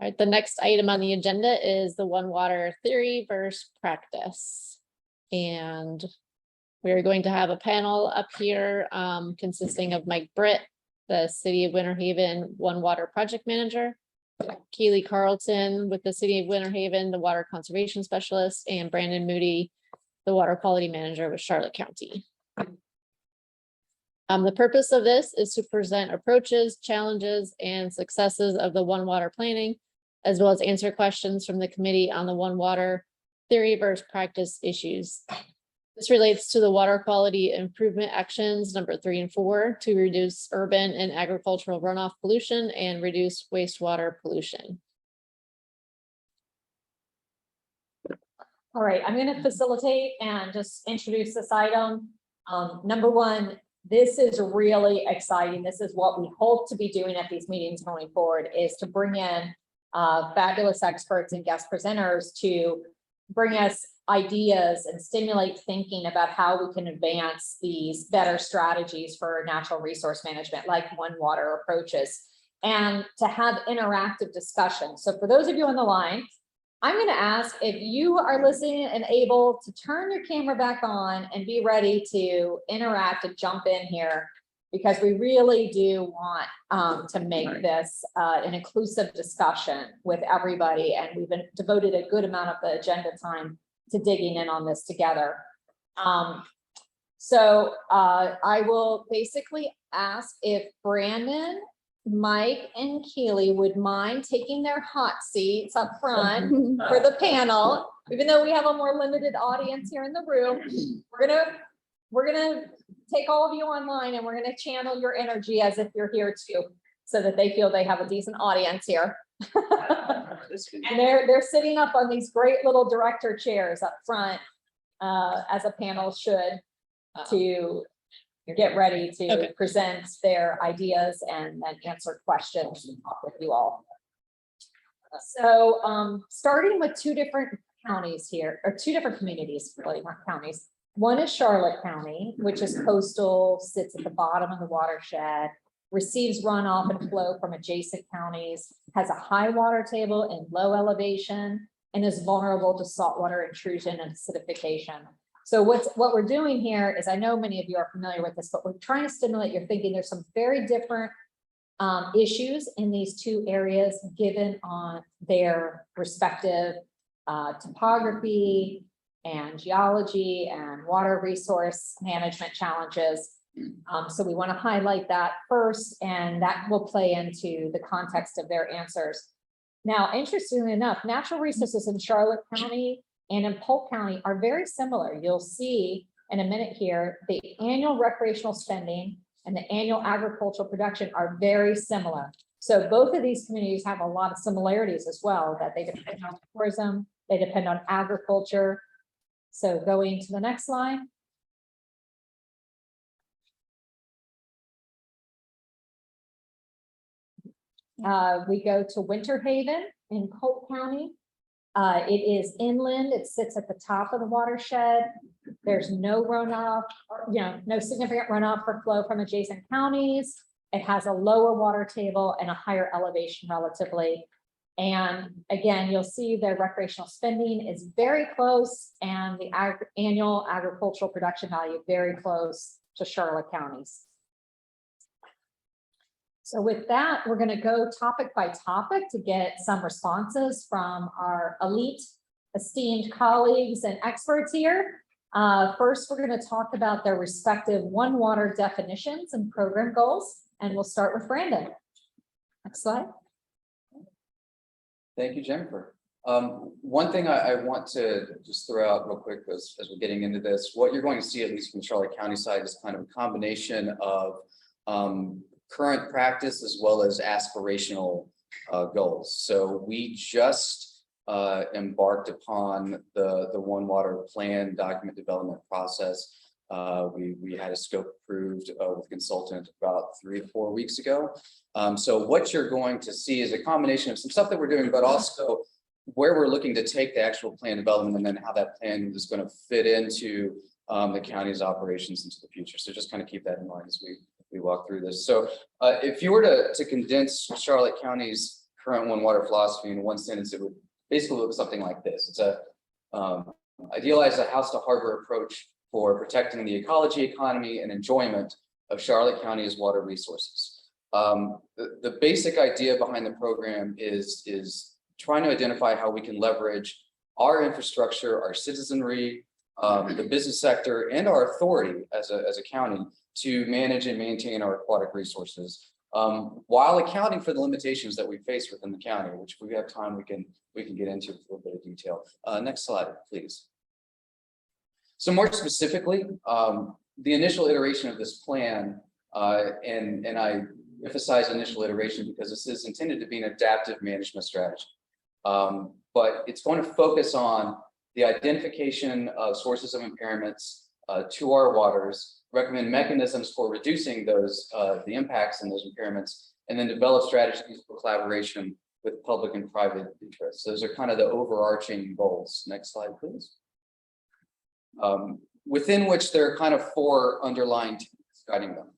All right, the next item on the agenda is the one water theory versus practice. And we are going to have a panel up here consisting of Britt, the City of Winter Haven One Water Project Manager, Keeli Carlton with the City of Winter Haven, the Water Conservation Specialist, and Brandon Moody, the Water Quality Manager with Charlotte County. The purpose of this is to present approaches, challenges, and successes of the One Water planning, as well as answer questions from the committee on the One Water theory versus practice issues. This relates to the water quality improvement actions number 3 and 4 to reduce urban and agricultural runoff pollution and reduce wastewater pollution. All right, I'm going to facilitate and just introduce this item. Number one, this is really exciting. This is what we hope to be doing at these meetings going forward, is to bring in fabulous experts and guest presenters to bring us ideas and stimulate thinking about how we can advance these better strategies for natural resource management, like One Water approaches, and to have interactive discussion. So for those of you on the line, I'm going to ask if you are listening and able to turn your camera back on and be ready to interact and jump in here, because we really do want to make this an inclusive discussion with everybody. And we've devoted a good amount of the agenda time to digging in on this together. So I will basically ask if Brandon, Mike, and Keeli would mind taking their hot seats up front for the panel. Even though we have a more limited audience here in the room, we're gonna take all of you online and we're gonna channel your energy as if you're here too, so that they feel they have a decent audience here. And they're sitting up on these great little director chairs up front, as a panel should, to get ready to present their ideas and then answer questions and talk with you all. So starting with 2 different counties here, or 2 different communities, really not counties. One is Charlotte County, which is coastal, sits at the bottom of the watershed, receives runoff and flow from adjacent counties, has a high water table and low elevation, and is vulnerable to saltwater intrusion and acidification. So what we're doing here is, I know many of you are familiar with this, but we're trying to stimulate your thinking. There's some very different issues in these 2 areas, given on their respective topography and geology and water resource management challenges. So we want to highlight that first, and that will play into the context of their answers. Now, interestingly enough, natural resources in Charlotte County and in Polk County are very similar. You'll see in a minute here, the annual recreational spending and the annual agricultural production are very similar. So both of these communities have a lot of similarities as well, that they depend on tourism, they depend on agriculture. So going to the next slide. We go to Winter Haven in Polk County. It is inland. It sits at the top of the watershed. There's no runoff, no significant runoff or flow from adjacent counties. It has a lower water table and a higher elevation relatively. And again, you'll see their recreational spending is very close, and the annual agricultural production value very close to Charlotte counties. So with that, we're going to go topic by topic to get some responses from our elite, esteemed colleagues and experts here. First, we're going to talk about their respective One Water definitions and program goals, and we'll start with Brandon. Next slide. Thank you, Jennifer. One thing I want to just throw out real quick as we're getting into this, what you're going to see, at least from the Charlotte County side, is kind of a combination of current practice as well as aspirational goals. So we just embarked upon the One Water plan document development process. We had a scope approved with a consultant about 3 to 4 weeks ago. So what you're going to see is a combination of some stuff that we're doing, but also where we're looking to take the actual plan development, and then how that plan is going to fit into the county's operations into the future. So just kind of keep that in mind as we walk through this. So if you were to condense Charlotte County's current One Water philosophy in one sentence, it would basically look something like this. It's a idealized a house to harbor approach for protecting the ecology, economy, and enjoyment of Charlotte County's water resources. The basic idea behind the program is trying to identify how we can leverage our infrastructure, our citizenry, the business sector, and our authority as a county to manage and maintain our aquatic resources, while accounting for the limitations that we face within the county, which if we have time, we can get into with a little bit of detail. Next slide, please. So more specifically, the initial iteration of this plan, and I emphasize initial iteration because this is intended to be an adaptive management strategy. But it's going to focus on the identification of sources of impairments to our waters, recommend mechanisms for reducing those the impacts and those impairments, and then develop strategies for collaboration with public and private interests. Those are kind of the overarching goals. Next slide, please. Within which there are kind of four underlying themes guiding them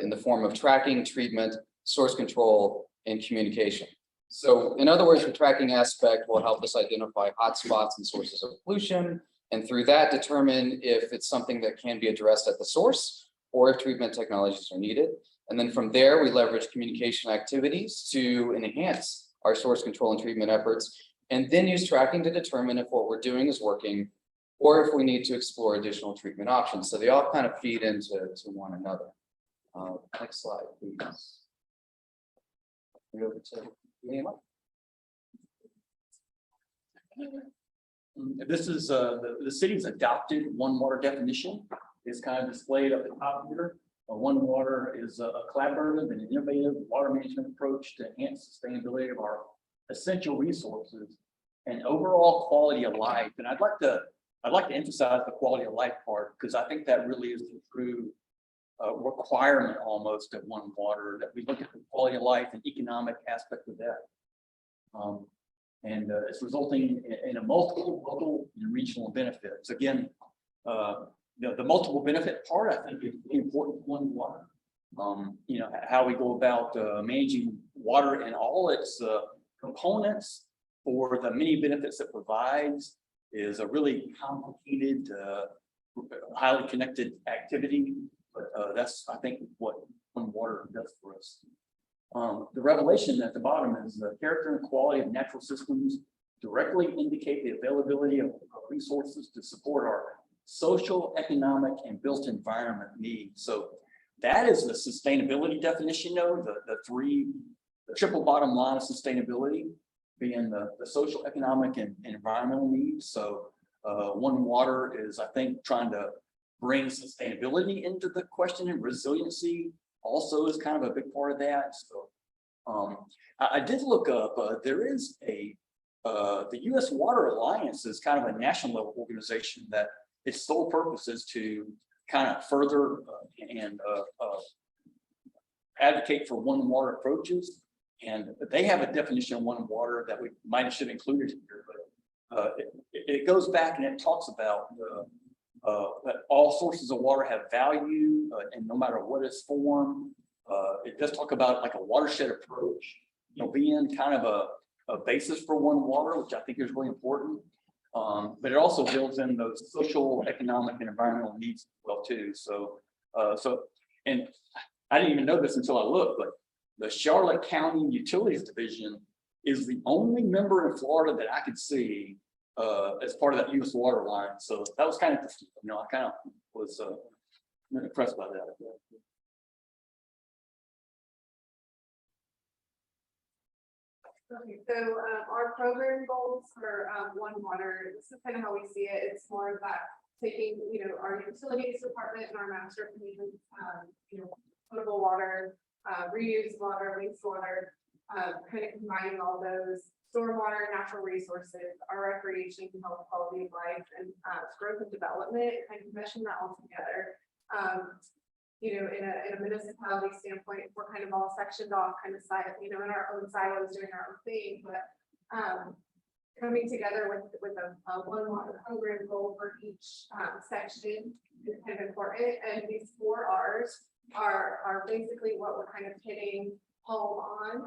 in the form of tracking, treatment, source control, and communication. So in other words, the tracking aspect will help us identify hotspots and sources of pollution, and through that determine if it's something that can be addressed at the source or if treatment technologies are needed. And then from there, we leverage communication activities to enhance our source control and treatment efforts, and then use tracking to determine if what we're doing is working or if we need to explore additional treatment options. So they all kind of feed into one another. Next slide, please. Over to Neema. This is the city's adopted One Water definition is kind of displayed up at the top here. One Water is a collaborative and innovative water management approach to enhance sustainability of our essential resources and overall quality of life. And I'd like to emphasize the quality of life part, because I think that really is the true requirement almost of One Water, that we look at the quality of life and economic aspect of that. And it's resulting in a multiple local and regional benefits. Again, the multiple benefit part, I think, is the important One Water. How we go about managing water and all its components for the many benefits it provides is a really complicated, highly connected activity. But that's, I think, what One Water does for us. The revelation at the bottom is the character and quality of natural systems directly indicate the availability of resources to support our social, economic, and built environment needs. So that is the sustainability definition, though, the triple bottom line of sustainability being the social, economic, and environmental needs. So One Water is, I think, trying to bring sustainability into the question, and resiliency also is kind of a big part of that. So I did look up, there is the U.S. Water Alliance is kind of a national level organization that its sole purpose is to kind of further and advocate for One Water approaches. And they have a definition of One Water that we might have should include it here, but it goes back and it talks about that all sources of water have value, and no matter what its form. It does talk about like a watershed approach, being kind of a basis for One Water, which I think is really important. But it also builds in those social, economic, and environmental needs as well too. So, and I didn't even know this until I looked, but the Charlotte County Utilities Division is the only member in Florida that I could see as part of that U.S. Water line. So that was kind of, I kind of was impressed by that. Okay, so our program goals for One Water, this is kind of how we see it. It's more of that taking, our utilities department and our master plan, potable water, reused water, wastewater, kind of combining all those, stormwater, natural resources, our recreation, health, quality of life, and growth and development, kind of meshing that all together. In a municipality standpoint, we're kind of all sectioned off, kind of side, in our own silos doing our own thing, but coming together with a One Water program goal for each section is kind of important. And these 4 R's are basically what we're kind of hitting all on,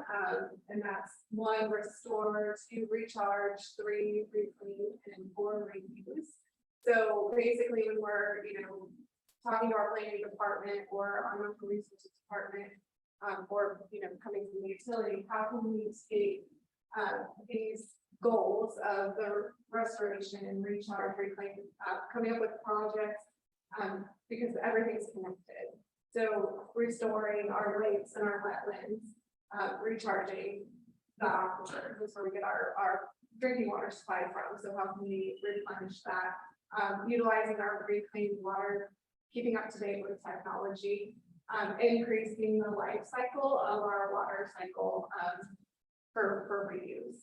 and that's 1, restore, 2, recharge, 3, reclaim, and 4, reuse. So basically, when we're, talking to our planning department or our natural resources department, or, coming from the utility, how can we take these goals of the restoration and recharge, reclaim, coming up with projects, because everything's connected. So restoring our lakes and our wetlands, recharging the aquifer, that's where we get our drinking water supply from. So how can we replenish that? Utilizing our reclaimed water, keeping up to date with technology, increasing the life cycle of our water cycle for reuse.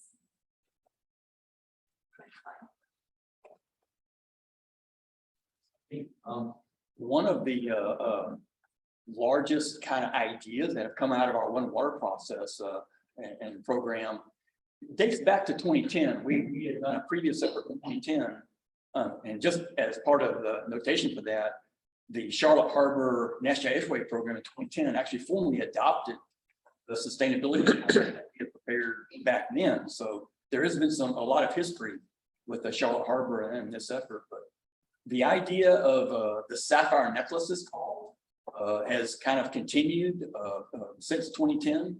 One of the largest kind of ideas that have come out of our One Water process and program dates back to 2010. We had done a previous effort in 2010, and just as part of the notation for that, the Charlotte Harbor National Edgeway program in 2010 actually formally adopted the sustainability plan that we had prepared back then. So there has been a lot of history with the Charlotte Harbor and this effort, but the idea of the sapphire necklace is called has kind of continued since 2010,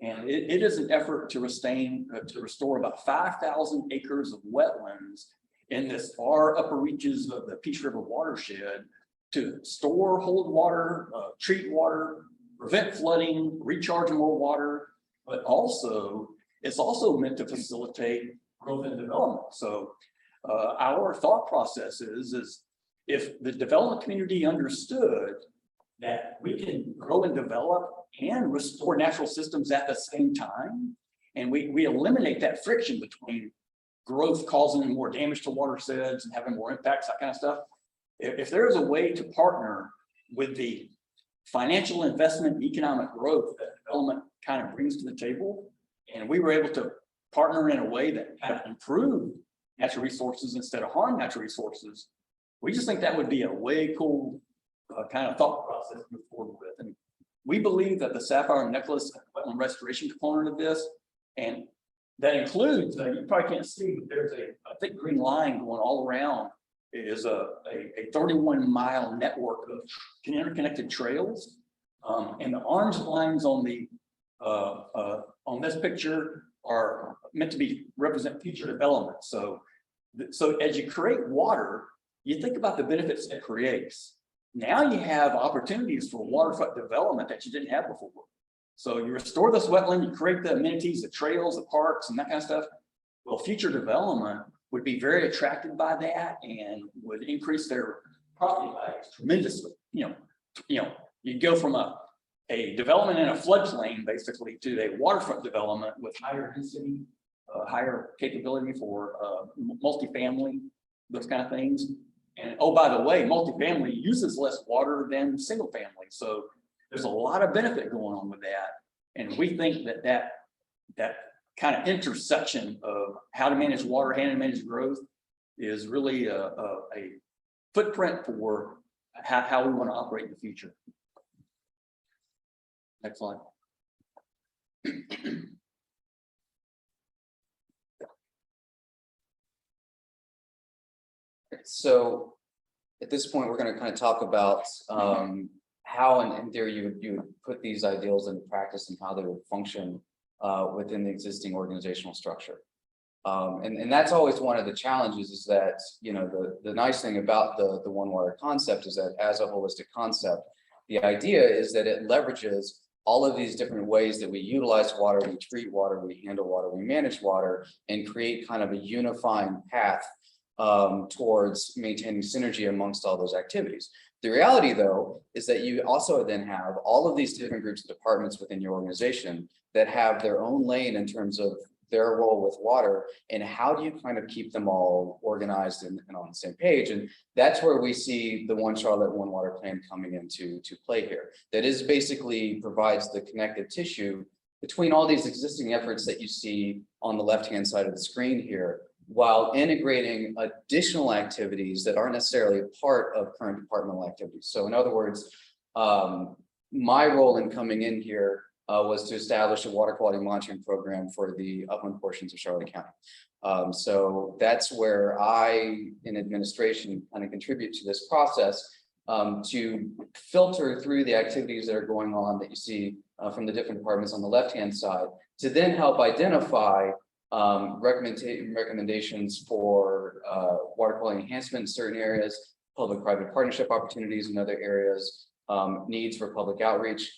and it is an effort to restore about 5,000 acres of wetlands in this far upper reaches of the Peace River watershed to store, hold water, treat water, prevent flooding, recharge more water, but also it's also meant to facilitate growth and development. So our thought process is if the development community understood that we can grow and develop and restore natural systems at the same time, and we eliminate that friction between growth causing more damage to watersheds and having more impacts, that kind of stuff. If there's a way to partner with the financial investment, economic growth that development kind of brings to the table, and we were able to partner in a way that kind of improved natural resources instead of harm natural resources, we just think that would be a way cool kind of thought process to move forward with. And we believe that the sapphire necklace wetland restoration component of this, and that includes, you probably can't see, but there's a thick green line going all around, is a 31-mile network of interconnected trails. And the orange lines on the on this picture are meant to be represent future development. So as you create water, you think about the benefits it creates. Now you have opportunities for waterfront development that you didn't have before. So you restore this wetland, you create the amenities, the trails, the parks, and that kind of stuff. Well, future development would be very attracted by that and would increase their property values tremendously. You go from a development in a floodplain basically to a waterfront development with higher density, higher capability for multifamily, those kind of things. And oh, by the way, multifamily uses less water than single family. So there's a lot of benefit going on with that. And we think that kind of intersection of how to manage water, how to manage growth is really a footprint for how we want to operate in the future. Next slide. So at this point, we're going to kind of talk about how in theory you would put these ideals into practice and how they would function within the existing organizational structure. And that's always one of the challenges, is that, the nice thing about the One Water concept is that as a holistic concept, the idea is that it leverages all of these different ways that we utilize water, we treat water, we handle water, we manage water, and create kind of a unifying path towards maintaining synergy amongst all those activities. The reality, though, is that you also then have all of these different groups of departments within your organization that have their own lane in terms of their role with water, and how do you kind of keep them all organized and on the same page? And that's where we see the One Charlotte, One Water plan coming into play here. That is basically provides the connective tissue between all these existing efforts that you see on the left-hand side of the screen here, while integrating additional activities that aren't necessarily a part of current departmental activities. So in other words, my role in coming in here was to establish a water quality monitoring program for the upland portions of Charlotte County. So that's where I, in administration, kind of contribute to this process to filter through the activities that are going on that you see from the different departments on the left-hand side, to then help identify recommendations for water quality enhancement in certain areas, public-private partnership opportunities in other areas, needs for public outreach,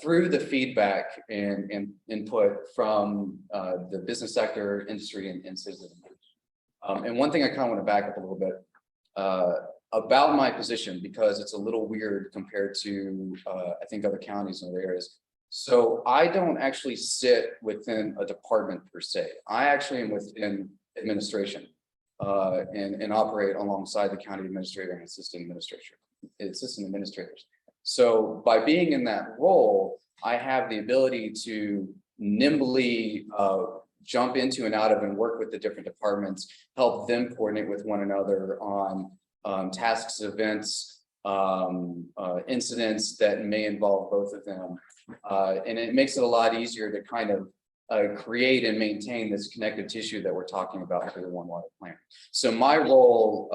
through the feedback and input from the business sector, industry, and citizens. And one thing I kind of want to back up a little bit about my position, because it's a little weird compared to I think other counties and other areas. So I don't actually sit within a department per se. I actually am within administration and operate alongside the county administrator and assistant administrators. So by being in that role, I have the ability to nimbly jump into and out of and work with the different departments, help them coordinate with one another on tasks, events, incidents that may involve both of them. And it makes it a lot easier to kind of create and maintain this connective tissue that we're talking about for the One Water plan. So my role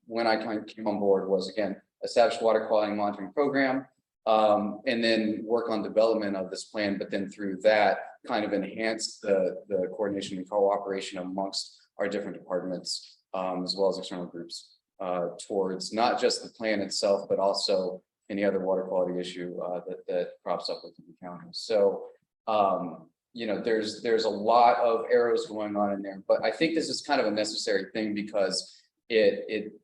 when I kind of came on board was, again, establish water quality monitoring program, and then work on development of this plan, but then through that kind of enhance the coordination and cooperation amongst our different departments, as well as external groups, towards not just the plan itself, but also any other water quality issue that crops up within the county. So you know, there's a lot of arrows going on in there, but I think this is kind of a necessary thing, because it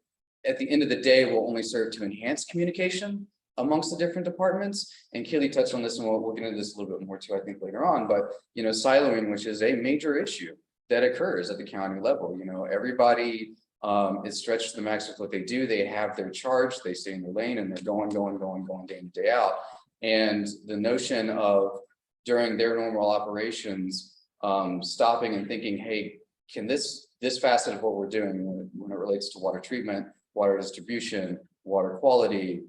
at the end of the day will only serve to enhance communication amongst the different departments. And Keely touched on this, and we'll get into this a little bit more too, I think, later on. But you know, siloing, which is a major issue that occurs at the county level. You know, everybody is stretched to the max with what they do. They have their charge, they stay in their lane, and they're going day in, day out. And the notion of during their normal operations, stopping and thinking, hey, can this facet of what we're doing when it relates to water treatment, water distribution, water quality,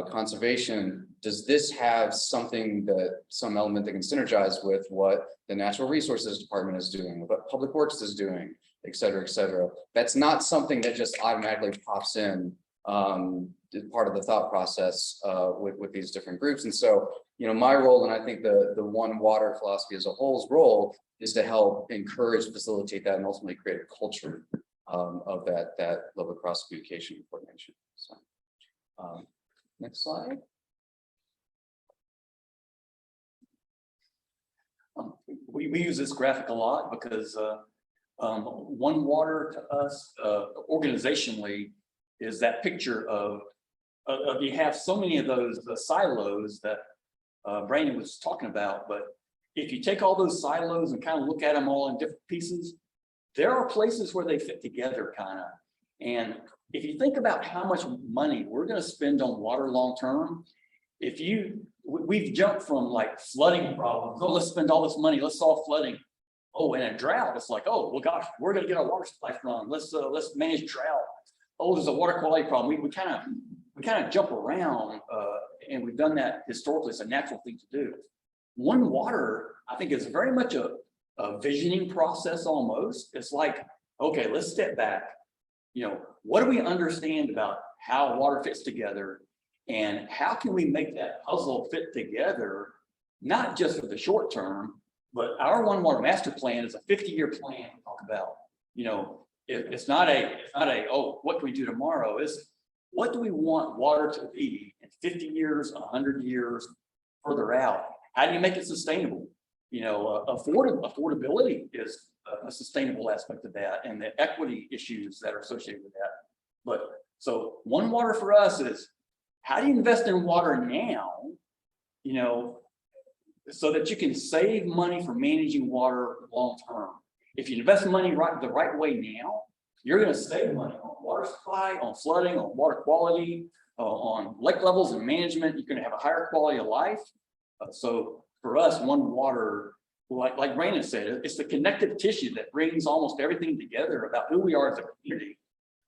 conservation, does this have something that some element that can synergize with what the Natural Resources Department is doing, what Public Works is doing, et cetera, et cetera. That's not something that just automatically pops in, part of the thought process with these different groups. And so, you know, my role, and I think the One Water philosophy as a whole's role, is to help encourage, facilitate that, and ultimately create a culture of that level of cross communication and coordination. So next slide. We use this graphic a lot because One Water to us organizationally is that picture of you have so many of those silos that Brandon was talking about, but if you take all those silos and kind of look at them all in different pieces, there are places where they fit together kind of. And if you think about how much money we're going to spend on water long term, we've jumped from like flooding problems. Oh, let's spend all this money, let's solve flooding. Oh, in a drought, it's like, oh, well, gosh, we're going to get our water supply from. Let's manage drought. Oh, there's a water quality problem. We kind of jump around, and we've done that historically. It's a natural thing to do. One Water, I think, is very much a visioning process almost. It's like, okay, let's step back. You know, what do we understand about how water fits together, and how can we make that puzzle fit together, not just for the short term, but our One Water master plan is a 50-year plan to talk about. You know, it's not a oh, what can we do tomorrow? It's what do we want water to be in 50 years, 100 years further out? How do you make it sustainable? You know, affordability is a sustainable aspect of that, and the equity issues that are associated with that. But so One Water for us is, how do you invest in water now, you know, so that you can save money for managing water long term? If you invest money the right way now, you're going to save money on water supply, on flooding, on water quality, on lake levels and management. You're going to have a higher quality of life. So for us, One Water, like Brandon said, it's the connective tissue that brings almost everything together about who we are as a community.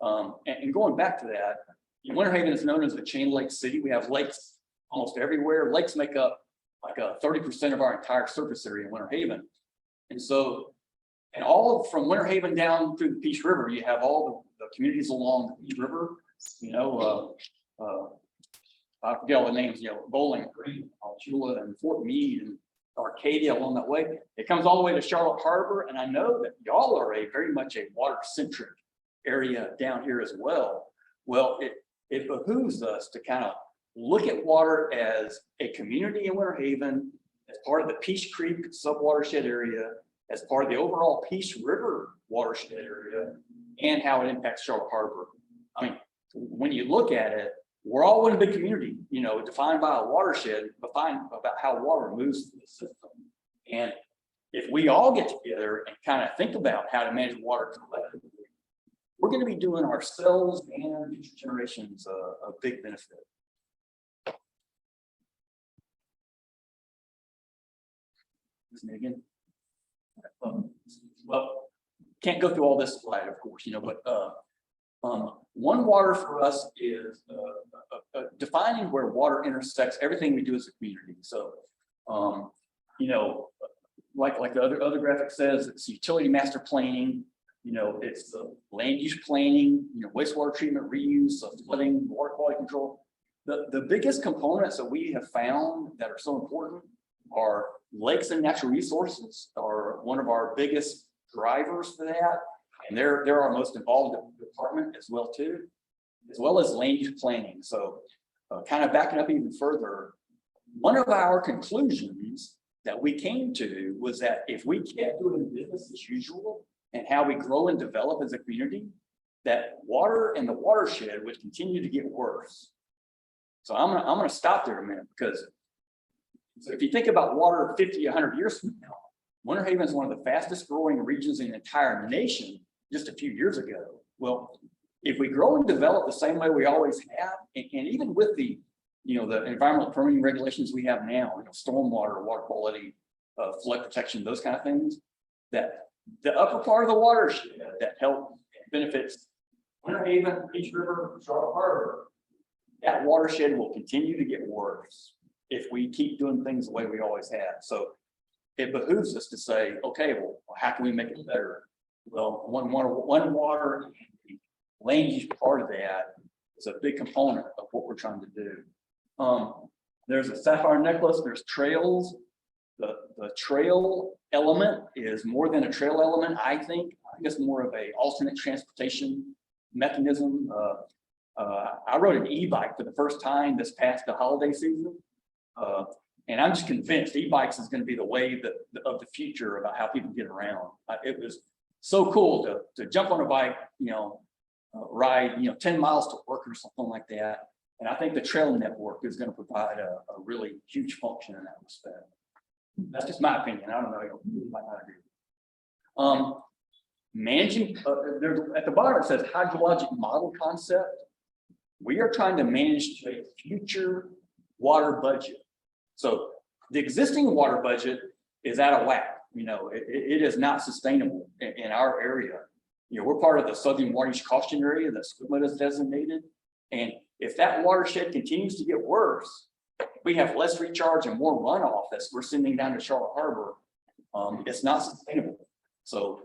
And going back to that, Winter Haven is known as the Chain Lake City. We have lakes almost everywhere. Lakes make up like 30% of our entire surface area in Winter Haven. And so, and all from Winter Haven down through the Peace River, you have all the communities along the Peace River, you know, I forget all the names, you know, Bowling Green, Alchula, and Fort Meade, and Arcadia along that way. It comes all the way to Charlotte Harbor, and I know that y'all are very much a water-centric area down here as well. Well, it behooves us to kind of look at water as a community in Winter Haven, as part of the Peace Creek sub-watershed area, as part of the overall Peace River watershed area, and how it impacts Charlotte Harbor. I mean, when you look at it, we're all one big community, you know, defined by a watershed, defined about how water moves through the system. And if we all get together and kind of think about how to manage water collectively, we're going to be doing ourselves and future generations a big benefit. Listen again. Well, can't go through all this slide, of course, you know, but one water for us is defining where water intersects everything we do as a community. So, you know, like the other graphic says, it's utility master planning. You know, it's the land use planning. You know, wastewater treatment, reuse, flooding, water quality control. The biggest components that we have found that are so important are lakes and natural resources are one of our biggest drivers for that. And they're our most involved department as well too, as well as land use planning. So kind of backing up even further, one of our conclusions that we came to was that if we kept doing business as usual and how we grow and develop as a community, that water and the watershed would continue to get worse. So I'm gonna stop there a minute, because so if you think about water 50, 100 years from now, Winter Haven is one of the fastest growing regions in the entire nation just a few years ago. Well, if we grow and develop the same way we always have, and even with the, you know, the environmental permitting regulations we have now, you know, stormwater, water quality, flood protection, those kind of things, that the upper part of the watershed that help benefits Winter Haven, Peace River, Charlotte Harbor, that watershed will continue to get worse if we keep doing things the way we always have. So it behooves us to say, okay, well, how can we make it better? Well, one water land use part of that is a big component of what we're trying to do. There's a sapphire necklace, there's trails. The trail element is more than a trail element, I think. I think it's more of a alternate transportation mechanism. I rode an e-bike for the first time this past the holiday season. And I'm just convinced e-bikes is going to be the way of the future about how people get around. It was so cool to jump on a bike, you know, ride, you know, 10 miles to work or something like that. And I think the trail network is going to provide a really huge function in that respect. That's just my opinion. I don't know. You might not agree. Managing, there's at the bottom it says hydrologic model concept. We are trying to manage a future water budget. So the existing water budget is out of whack. You know, it is not sustainable in our area. You know, we're part of the Southern Water Use Caution area that SWMA is designated. And if that watershed continues to get worse, we have less recharge and more runoff that we're sending down to Charlotte Harbor. It's not sustainable. So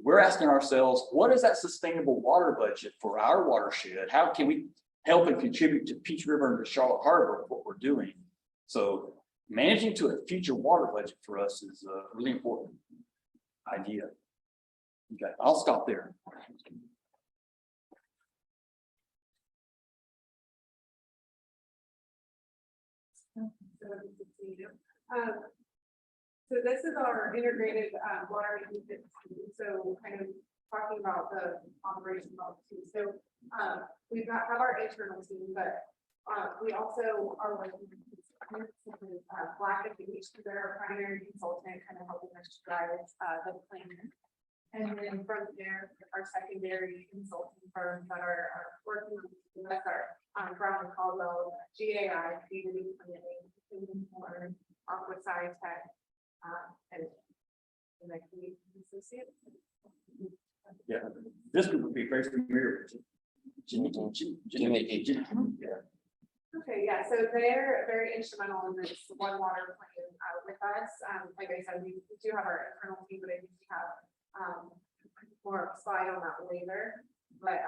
we're asking ourselves, what is that sustainable water budget for our watershed? How can we help and contribute to Peace River and to Charlotte Harbor, what we're doing? So managing to a future water budget for us is a really important idea. Okay, I'll stop there. So this is our integrated water management system. So kind of talking about the operation of the team. So we've got have our internal team, but we also are working with Black Education. They're our primary consultant, kind of helping us drive the plan. And then from there, our secondary consulting firms that are working with us are Brown and Caldwell, GAI, Community Planning, Aqua Science Tech, and the community associates. Yeah, this group would be very familiar with Jimmy. Yeah. Okay, yeah, so they're very instrumental in this one water plan with us. Like I said, we do have our internal team, but I think we have more slide on that later. But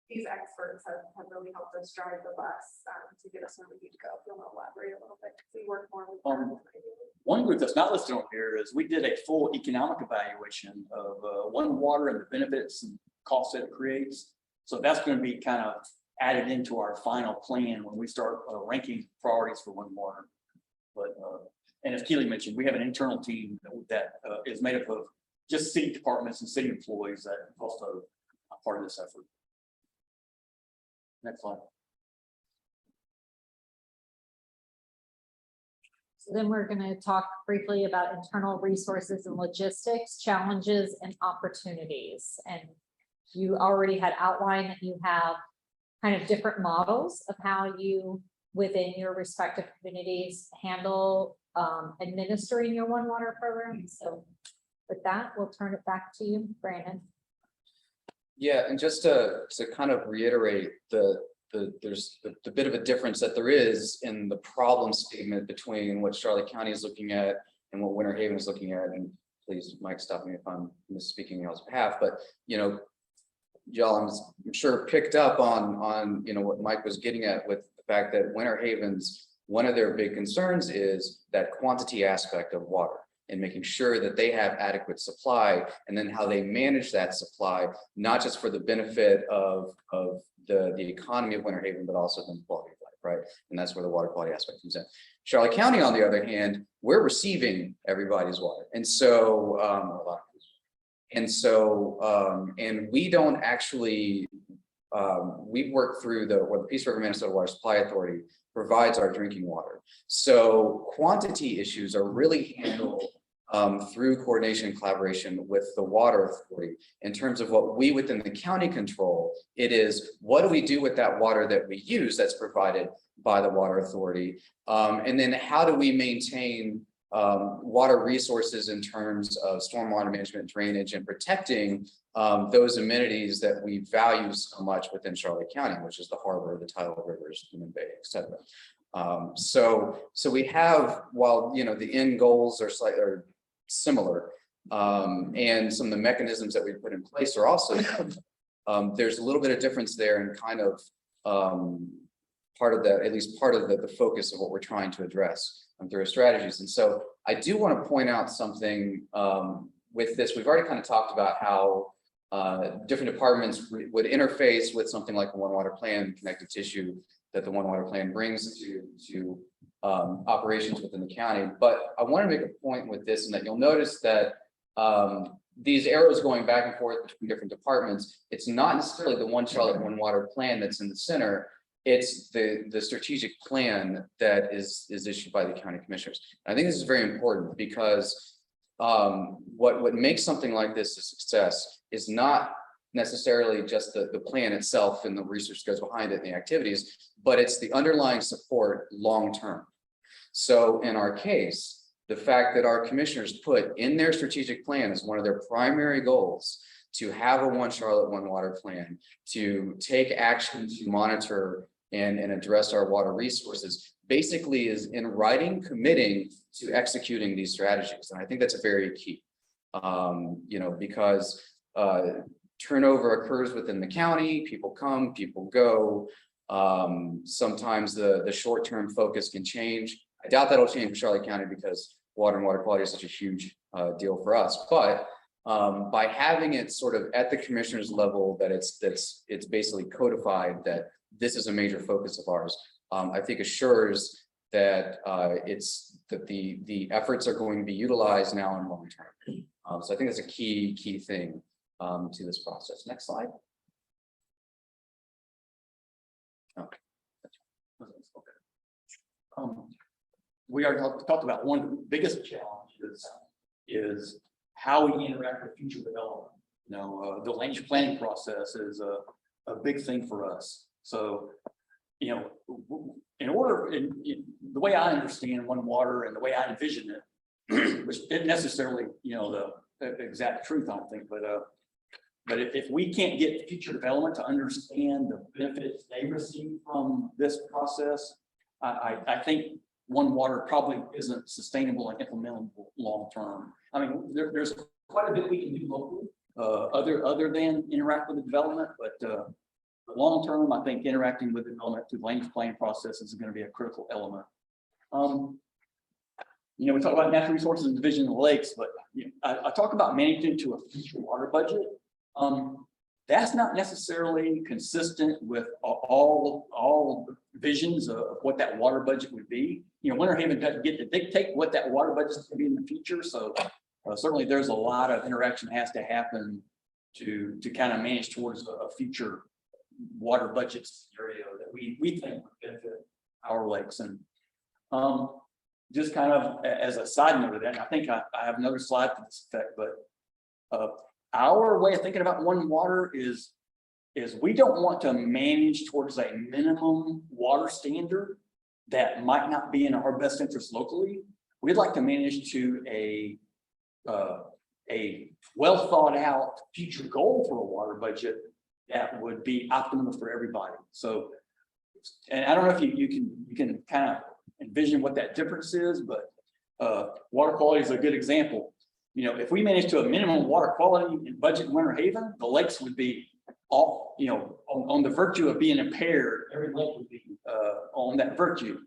these experts have really helped us drive the bus to get us where we need to go. If you want to elaborate a little bit, we work more with them. One group that's not listed on here is we did a full economic evaluation of one water and the benefits and costs that it creates. So that's going to be kind of added into our final plan when we start ranking priorities for one water. But and as Keely mentioned, we have an internal team that is made up of just city departments and city employees that also are part of this effort. Next slide. So then we're going to talk briefly about internal resources and logistics, challenges and opportunities. And you already had outlined that you have kind of different models of how you, within your respective communities, handle administering your one water program. So with that, we'll turn it back to you, Brandon. Yeah, and just to kind of reiterate there's the bit of a difference that there is in the problem statement between what Charlotte County is looking at and what Winter Haven is looking at. And please, Mike, stop me if I'm misspeaking on y'all's behalf, but y'all, I'm sure picked up on what Mike was getting at with the fact that Winter Haven's, one of their big concerns is that quantity aspect of water and making sure that they have adequate supply, and then how they manage that supply, not just for the benefit of the economy of Winter Haven, but also the quality of life, right? And that's where the water quality aspect comes in. Charlotte County, on the other hand, we're receiving everybody's water. And so, and we don't actually, we work through the Peace River Minnesota Water Supply Authority provides our drinking water. So quantity issues are really handled through coordination and collaboration with the water authority. In terms of what we within the county control, it is what do we do with that water that we use that's provided by the water authority, and then how do we maintain water resources in terms of stormwater management, drainage, and protecting those amenities that we value so much within Charlotte County, which is the harbor, the tidal rivers, Human Bay, etc. So we have, while the end goals are slightly similar, and some of the mechanisms that we put in place are also there's a little bit of difference there, and kind of part of that, at least part of the focus of what we're trying to address through our strategies. And so I do want to point out something with this. We've already kind of talked about how different departments would interface with something like a one water plan, connective tissue that the one water plan brings to operations within the county. But I want to make a point with this, and that you'll notice that these arrows going back and forth between different departments, it's not necessarily the one Charlotte one water plan that's in the center. It's the strategic plan that is issued by the county commissioners. I think this is very important because what makes something like this a success is not necessarily just the plan itself and the research that goes behind it and the activities, but it's the underlying support long term. So in our case, the fact that our commissioners put in their strategic plan as one of their primary goals to have a One Charlotte One Water plan, to take action to monitor and address our water resources, basically is in writing committing to executing these strategies. And I think that's a very key, because turnover occurs within the county, people come, people go. Sometimes the short-term focus can change. I doubt that'll change for Charlotte County because water and water quality is such a huge deal for us. But by having it sort of at the commissioner's level, that it's basically codified that this is a major focus of ours, I think assures that the efforts are going to be utilized now and long term. So I think that's a key thing to this process. Next slide. Okay. We already talked about one of the biggest challenges is how we interact with future development. The land use planning process is a big thing for us. So, in order, in the way I understand One Water and the way I envision it, which isn't necessarily, the exact truth, I don't think, but But if we can't get future development to understand the benefits they receive from this process, I think one water probably isn't sustainable and implementable long term. I mean, there's quite a bit we can do locally, other than interact with the development, but long term, I think interacting with the development through land use planning process is going to be a critical element. You know, we talk about natural resources and division of the lakes, but you know, I talk about managing to a future water budget. That's not necessarily consistent with all visions of what that water budget would be. You know, Winter Haven doesn't get to dictate what that water budget is going to be in the future. So certainly there's a lot of interaction that has to happen to kind of manage towards a future water budget scenario that we think would benefit our lakes. And just kind of as a side note of that, I think I have another slide to this effect, but our way of thinking about one water is we don't want to manage towards a minimum water standard that might not be in our best interest locally. We'd like to manage to a well thought out future goal for a water budget that would be optimal for everybody. So, and I don't know if you can kind of envision what that difference is, but water quality is a good example. You know, if we manage to a minimum water quality in budget in Winter Haven, the lakes would be all, you know, on the virtue of being impaired. Every lake would be on that virtue.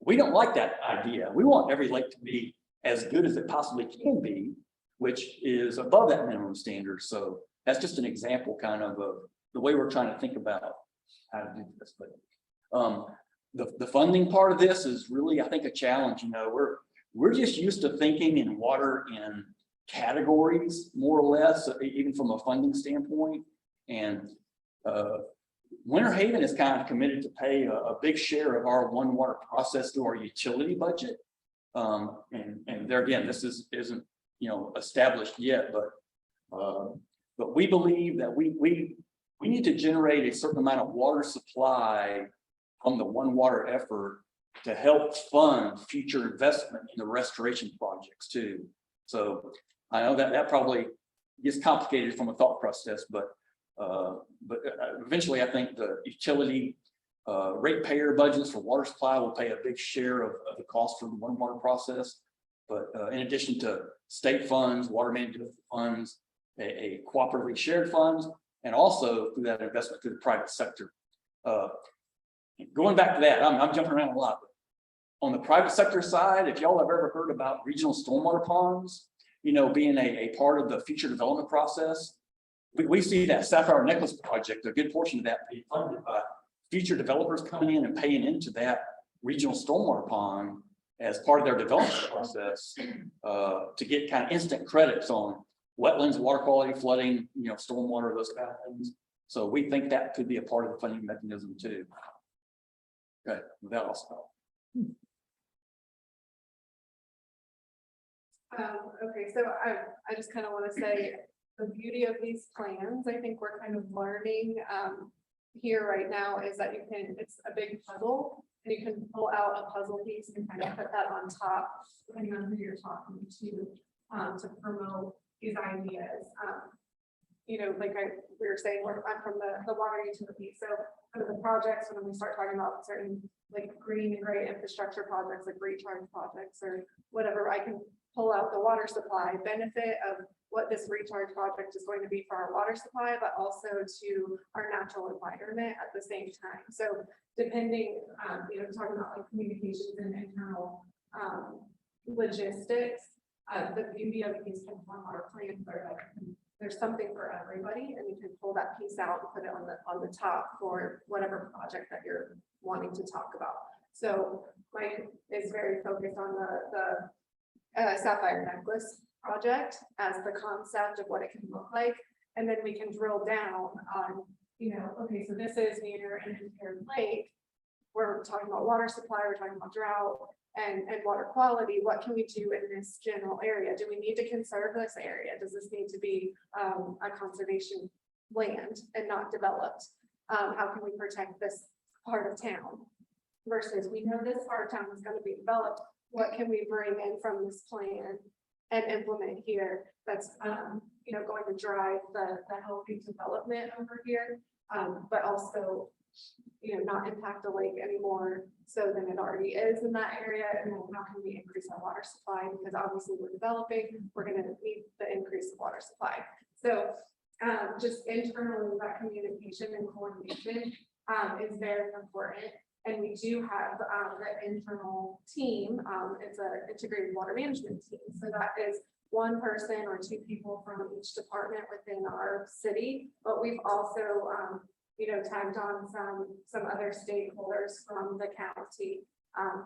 We don't like that idea. We want every lake to be as good as it possibly can be, which is above that minimum standard. So that's just an example kind of the way we're trying to think about how to do this. But the funding part of this is really, I think, a challenge. You know, we're just used to thinking in water in categories, more or less, even from a funding standpoint. And Winter Haven is kind of committed to pay a big share of our one water process through our utility budget. And there again, this isn't, you know, established yet, but we believe that we need to generate a certain amount of water supply from the one water effort to help fund future investment in the restoration projects too. So I know that probably gets complicated from a thought process, but eventually I think the utility ratepayer budgets for water supply will pay a big share of the cost for the one water process. But in addition to state funds, water management funds, a cooperatively shared funds, and also through that investment through the private sector. Going back to that, I'm jumping around a lot. But on the private sector side, if y'all have ever heard about regional stormwater ponds, you know, being a part of the future development process, we see that Sapphire Necklace project, a good portion of that being funded by future developers coming in and paying into that regional stormwater pond as part of their development process to get kind of instant credits on wetlands, water quality, flooding, you know, stormwater, those kind of things. So we think that could be a part of the funding mechanism too. Okay, with that, I'll stop. Okay, so I just kind of want to say the beauty of these plans, I think we're kind of learning here right now is that it's a big puzzle and you can pull out a puzzle piece and kind of put that on top, depending on who you're talking to promote these ideas. You know, like we were saying, I'm from the water utility. So some of the projects, when we start talking about certain like green and gray infrastructure projects, like recharge projects or whatever, I can pull out the water supply benefit of what this recharge project is going to be for our water supply, but also to our natural environment at the same time. So depending, you know, talking about like communications and internal logistics, the beauty of these kind of one water plans are like there's something for everybody, and you can pull that piece out and put it on the top for whatever project that you're wanting to talk about. So Mike is very focused on the Sapphire Necklace project as the concept of what it can look like, and then we can drill down on, you know, okay, so this is near an impaired lake. We're talking about water supply, we're talking about drought and water quality. What can we do in this general area? Do we need to conserve this area? Does this need to be a conservation land and not developed? How can we protect this part of town versus we know this part of town is going to be developed? What can we bring in from this plan and implement here that's, you know, going to drive the healthy development over here. But also, you know, not impact the lake anymore so than it already is in that area. And then how can we increase our water supply? Because obviously we're developing, we're going to need the increase of water supply. So just internally, that communication and coordination is very important. And we do have the internal team. It's an integrated water management team. So that is one person or two people from each department within our city. But we've also, you know, tagged on some other stakeholders from the county.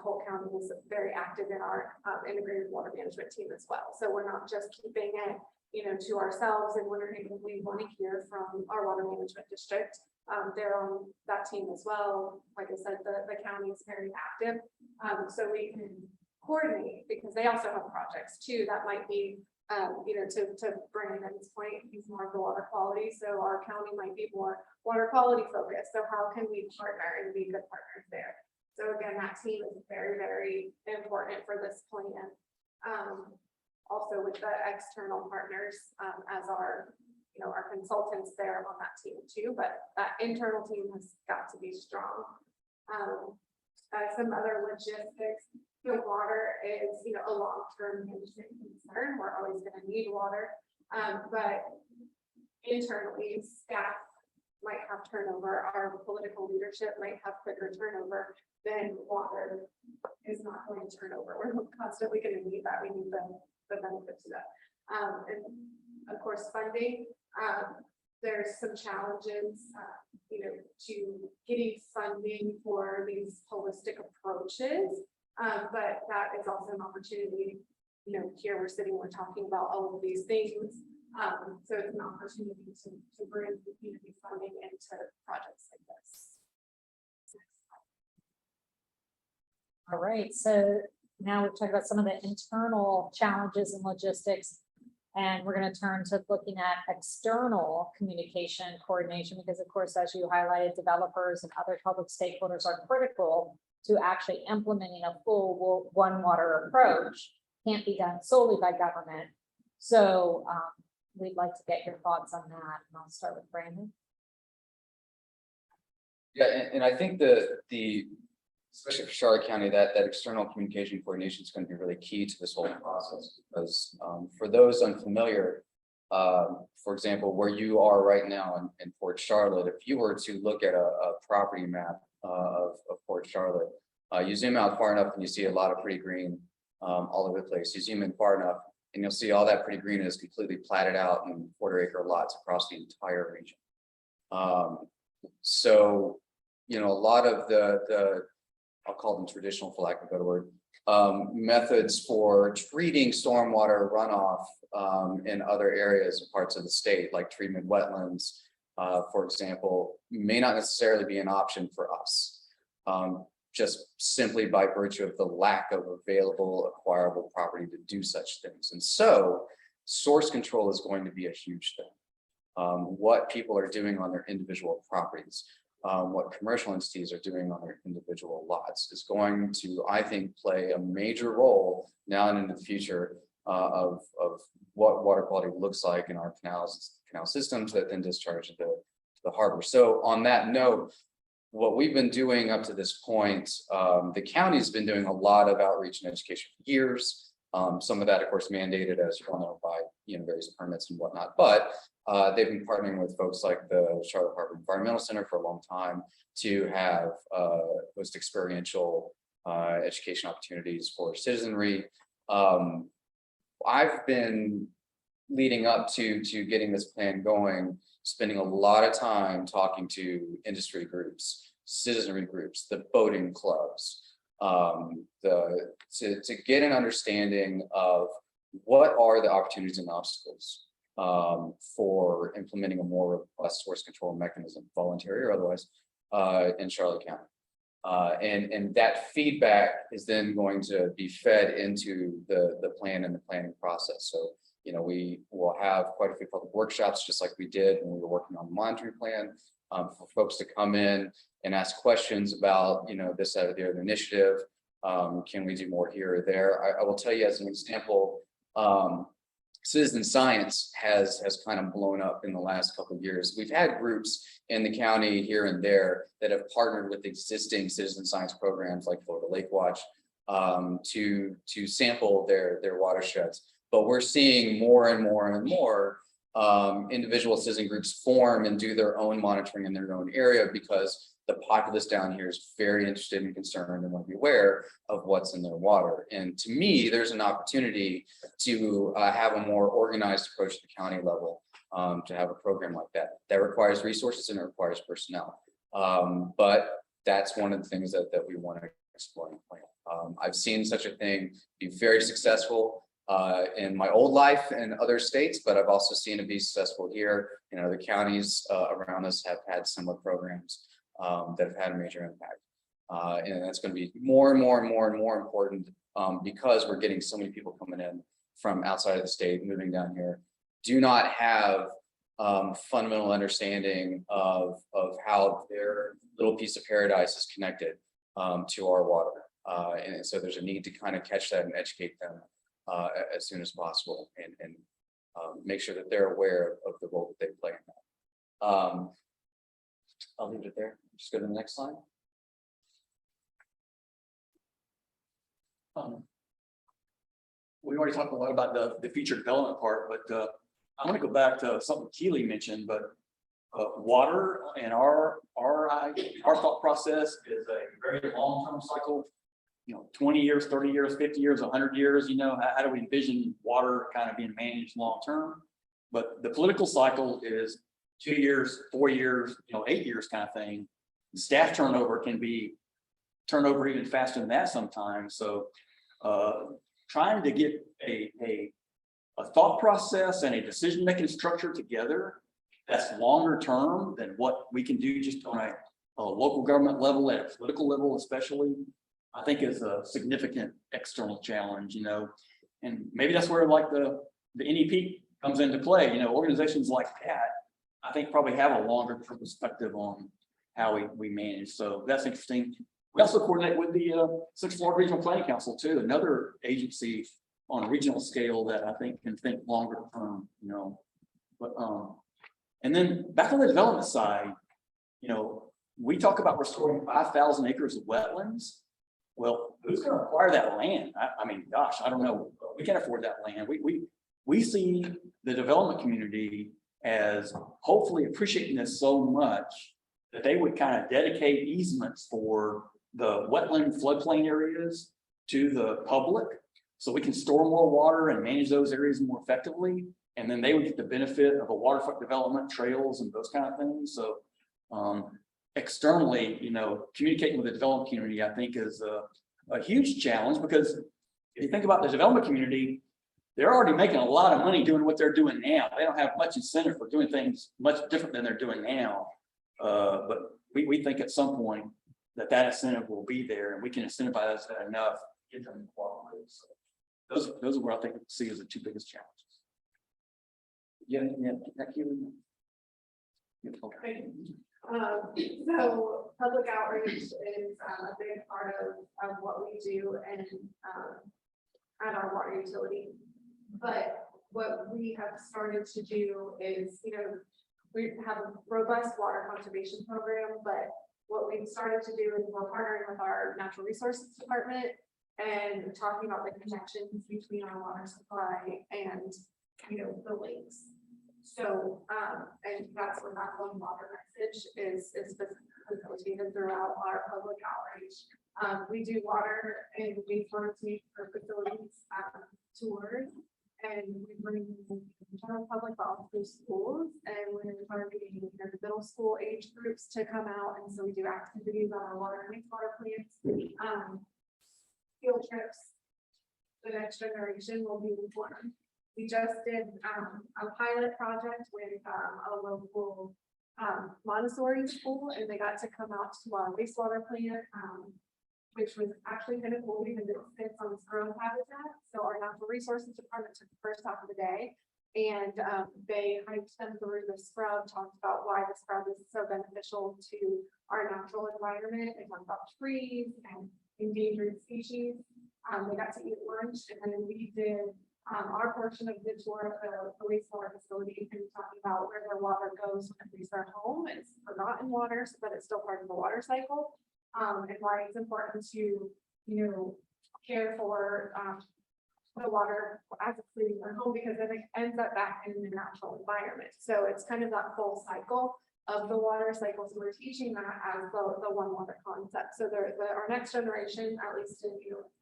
Polk County is very active in our integrated water management team as well. So we're not just keeping it, you know, to ourselves and wondering if we want to hear from our water management district. They're on that team as well. Like I said, the county is very active. So we can coordinate because they also have projects too that might be, you know, to bring in this point, he's more of the water quality. So our county might be more water quality focused. So how can we partner and be good partners there? So again, that team is very, very important for this plan. Also with the external partners as our, you know, our consultants there on that team too, but that internal team has got to be strong. Some other logistics, the water is, you know, a long-term management concern. We're always going to need water, but internally staff might have turnover. Our political leadership might have quicker turnover than water is not going to turn over. We're constantly going to need that. We need the benefits of that. And of course, funding. There's some challenges, you know, to getting funding for these holistic approaches, but that is also an opportunity. You know, here we're sitting, we're talking about all of these things, so it's an opportunity to bring community funding into projects like this. All right, so now we've talked about some of the internal challenges and logistics. And we're going to turn to looking at external communication coordination, because of course, as you highlighted, developers and other public stakeholders are critical to actually implementing a full one water approach. Can't be done solely by government. So we'd like to get your thoughts on that. And I'll start with Brandon. Yeah, and I think the especially for Charlotte County, that external communication coordination is going to be really key to this whole process, because for those unfamiliar, for example, where you are right now in Port Charlotte, if you were to look at a property map of Port Charlotte, you zoom out far enough and you see a lot of pretty green all over the place. You zoom in far enough and you'll see all that pretty green is completely platted out in quarter-acre lots across the entire region. So, you know, a lot of the I'll call them traditional, for lack of a better word, methods for treating stormwater runoff in other areas and parts of the state, like treatment wetlands, for example, may not necessarily be an option for us, just simply by virtue of the lack of available acquirable property to do such things. And so source control is going to be a huge thing. What people are doing on their individual properties, what commercial entities are doing on their individual lots is going to, I think, play a major role now and in the future of what water quality looks like in our canal systems that then discharge to the harbor. So on that note, what we've been doing up to this point, the county's been doing a lot of outreach and education for years. Some of that, of course, mandated, as you all know, by various permits and whatnot. But they've been partnering with folks like the Charlotte Harbor Environmental Center for a long time to have host experiential education opportunities for citizenry. I've been leading up to getting this plan going, spending a lot of time talking to industry groups, citizenry groups, the boating clubs, to get an understanding of what are the opportunities and obstacles for implementing a more robust source control mechanism, voluntary or otherwise, in Charlotte County. And that feedback is then going to be fed into the plan and the planning process. So, we will have quite a few public workshops, just like we did when we were working on the monitoring plan, for folks to come in and ask questions about, this, that, or the other initiative. Can we do more here or there? I will tell you as an example, Citizen science has kind of blown up in the last couple of years. We've had groups in the county here and there that have partnered with existing citizen science programs like Florida Lake Watch to sample their watersheds. But we're seeing more and more and more individual citizen groups form and do their own monitoring in their own area, because the populace down here is very interested and concerned and want to be aware of what's in their water. And to me, there's an opportunity to have a more organized approach at the county level, to have a program like that. That requires resources and it requires personnel. But that's one of the things that we want to explore and plan. I've seen such a thing be very successful in my old life in other states, but I've also seen it be successful here. You know, the counties around us have had similar programs that have had a major impact. And that's going to be more and more and more and more important because we're getting so many people coming in from outside of the state, moving down here, do not have fundamental understanding of how their little piece of paradise is connected to our water. And so there's a need to kind of catch that and educate them as soon as possible and make sure that they're aware of the role that they play in that. I'll leave it there. Just go to the next slide. We already talked a lot about the future development part, but I want to go back to something Keely mentioned. But water and our thought process is a very long-term cycle. You know, 20 years, 30 years, 50 years, 100 years. You know, how do we envision water kind of being managed long-term? But the political cycle is 2 years, 4 years, 8 years kind of thing. Staff turnover can be turnover even faster than that sometimes. So trying to get a thought process and a decision-making structure together that's longer term than what we can do just on a local government level, at a political level especially, I think is a significant external challenge, and maybe that's where like the NEP comes into play. Organizations like that, I think probably have a longer term perspective on how we manage. So that's interesting. We also coordinate with the Central Florida Regional Planning Council too, another agency on a regional scale that I think can think longer term, But and then back on the development side, we talk about restoring 5,000 acres of wetlands. Well, who's going to acquire that land? I mean, gosh, I don't know. We can't afford that land. We see the development community as hopefully appreciating this so much that they would kind of dedicate easements for the wetland floodplain areas to the public, so we can store more water and manage those areas more effectively. And then they would get the benefit of a waterfront development, trails, and those kind of things. So externally, communicating with the development community, I think is a huge challenge, because if you think about the development community, they're already making a lot of money doing what they're doing now. They don't have much incentive for doing things much different than they're doing now. But we think at some point that incentive will be there, and we can incentivize that enough to get them to cooperate. So those are what I think see as the two biggest challenges. Okay. So public outreach is a big part of what we do and at our water utility. But what we have started to do is, we have a robust water conservation program, but what we've started to do is we're partnering with our natural resources department and talking about the connections between our water supply and, the lakes. So, and that's where that one water message is facilitated throughout our public outreach. We do water and wastewater for facilities tours, and we bring general public out through schools, and we're targeting the middle school age groups to come out, and so we do activities on our water and wastewater plants, field trips. The next generation will be informed. We just did a pilot project with a local Montessori school, and they got to come out to our wastewater plant, which was actually kind of cool because it fits on scrub habitat. So our natural resources department took the first half of the day, and they hiked them through the scrub, talked about why the scrub is so beneficial to our natural environment, and talked about trees and endangered species. They got to eat lunch, and then we did Our portion of the tour of the wastewater facility is going to be talking about where their water goes when they start home. It's forgotten water, so that it's still part of the water cycle. And why it's important to, care for, the water as it's leaving their home, because then it ends up back in the natural environment. So it's kind of that full cycle of the water cycle. So we're teaching that as the one water concept. So our next generation, at least in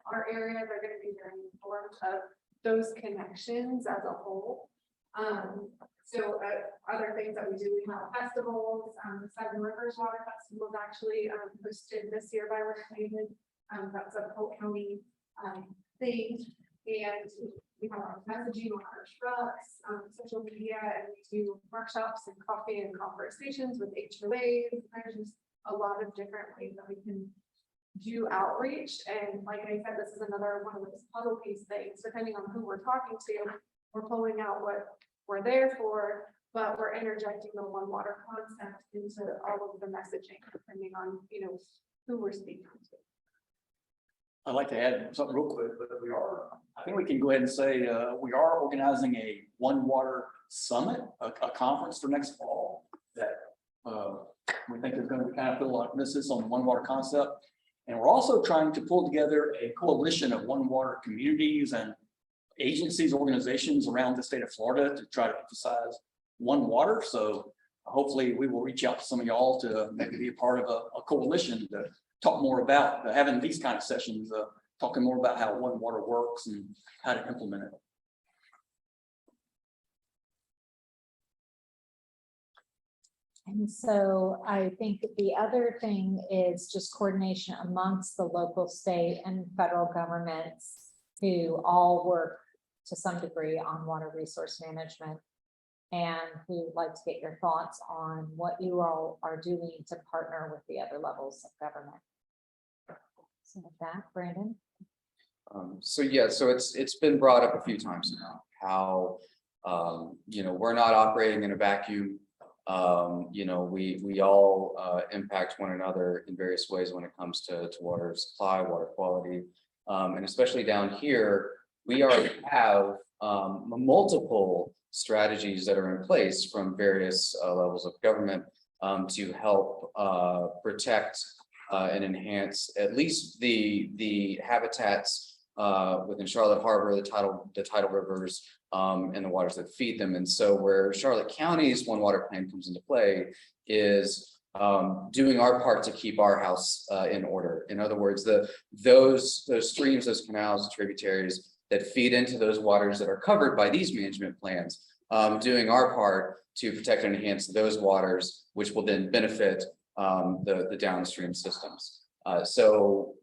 our area, they're going to be very informed of those connections as a whole. Other things that we do, we have festivals. The Seven Rivers Water Festival is actually hosted this year by Rick. That's a Polk County thing. And we have our messaging on our trucks, social media, and we do workshops and coffee and conversations with HOAs. There's just a lot of different ways that we can do outreach. And like I said, this is another one of those puzzle piece things. Depending on who we're talking to, we're pulling out what we're there for, but we're interjecting the one water concept into all of the messaging, depending on who we're speaking to. I'd like to add something real quick, but I think we can go ahead and say, we are organizing a One Water Summit, a conference for next fall that we think is going to kind of put a lot of emphasis on the one water concept. And we're also trying to pull together a coalition of one water communities and agencies, organizations around the state of Florida to try to emphasize one water. So hopefully we will reach out to some of y'all to maybe be a part of a coalition to talk more about having these kind of sessions, talking more about how one water works and how to implement it. And so I think the other thing is just coordination amongst the local, state, and federal governments who all work to some degree on water resource management. And we would like to get your thoughts on what you all are doing to partner with the other levels of government. So with that, Brandon. So it's been brought up a few times now, how, we're not operating in a vacuum. We all impact one another in various ways when it comes to water supply, water quality. And especially down here, we already have multiple strategies that are in place from various levels of government to help protect and enhance at least the habitats within Charlotte Harbor, the tidal rivers, and the waters that feed them. And so where Charlotte County's One Water Plan comes into play is doing our part to keep our house in order. In other words, those streams, those canals, tributaries that feed into those waters that are covered by these management plans, doing our part to protect and enhance those waters, which will then benefit the downstream systems. So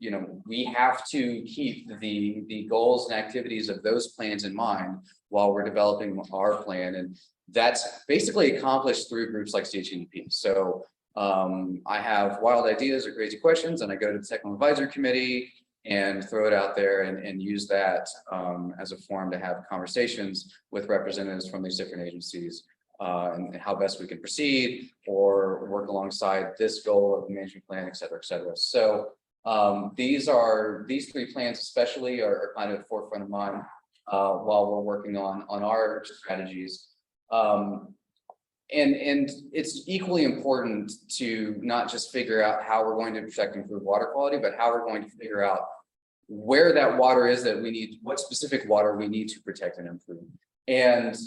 we have to keep the goals and activities of those plans in mind while we're developing our plan, and that's basically accomplished through groups like CHNP. So I have wild ideas or crazy questions, and I go to the Technical Advisory Committee and throw it out there and use that as a forum to have conversations with representatives from these different agencies and how best we can proceed or work alongside this goal of the management plan, et cetera, et cetera. So these three plans especially are kind of forefront of mind while we're working on our strategies. And it's equally important to not just figure out how we're going to protect and improve water quality, but how we're going to figure out where that water is that we need, what specific water we need to protect and improve, and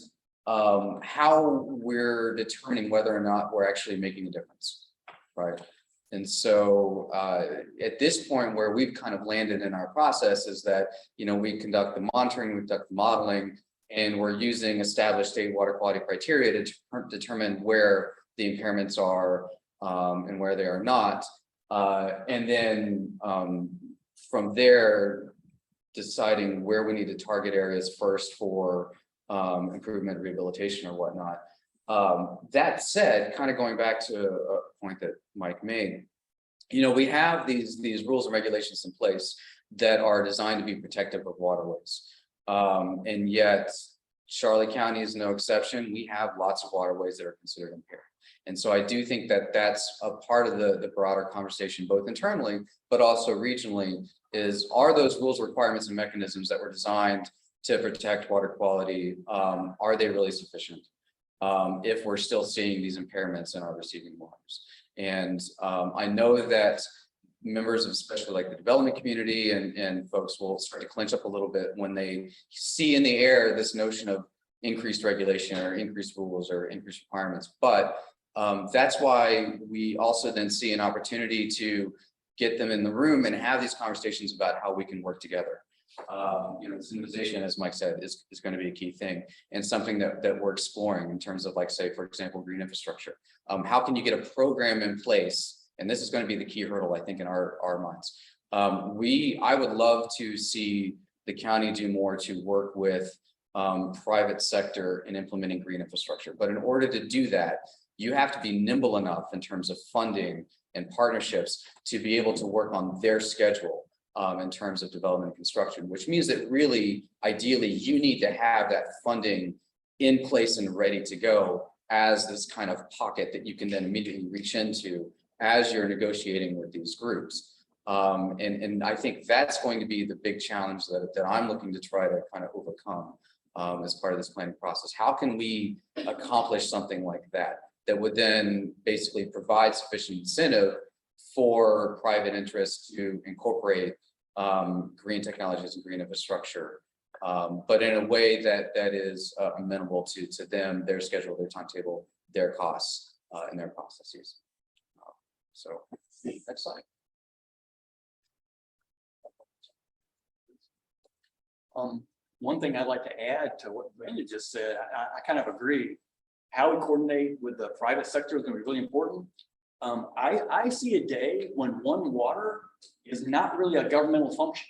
how we're determining whether or not we're actually making a difference, right? And so at this point where we've kind of landed in our process is that, we conduct the monitoring, we conduct the modeling, and we're using established state water quality criteria to determine where the impairments are and where they are not. And then from there, deciding where we need to target areas first for improvement, rehabilitation, or whatnot. That said, kind of going back to a point that Mike made, we have these rules and regulations in place that are designed to be protective of waterways. And yet Charlotte County is no exception. We have lots of waterways that are considered impaired. And so I do think that that's a part of the broader conversation, both internally, but also regionally, are those rules, requirements, and mechanisms that were designed to protect water quality, are they really sufficient? If we're still seeing these impairments in our receiving waters. And I know that members of especially like the development community and folks will start to clench up a little bit when they see in the air this notion of increased regulation or increased rules or increased requirements. But that's why we also then see an opportunity to get them in the room and have these conversations about how we can work together. Incentivization, as Mike said, is going to be a key thing and something that we're exploring in terms of, like, say, for example, green infrastructure. How can you get a program in place? And this is going to be the key hurdle, I think, in our minds. I would love to see the county do more to work with private sector in implementing green infrastructure. But in order to do that, you have to be nimble enough in terms of funding and partnerships to be able to work on their schedule in terms of development and construction, which means that really, ideally, you need to have that funding in place and ready to go as this kind of pocket that you can then immediately reach into as you're negotiating with these groups. And I think that's going to be the big challenge that I'm looking to try to kind of overcome as part of this planning process. How can we accomplish something like that would then basically provide sufficient incentive for private interests to incorporate green technologies and green infrastructure, but in a way that is amenable to them, their schedule, their timetable, their costs, and their processes. So next slide. One thing I'd like to add to what Brandon just said, I kind of agree. How we coordinate with the private sector is going to be really important. I see a day when One Water is not really a governmental function.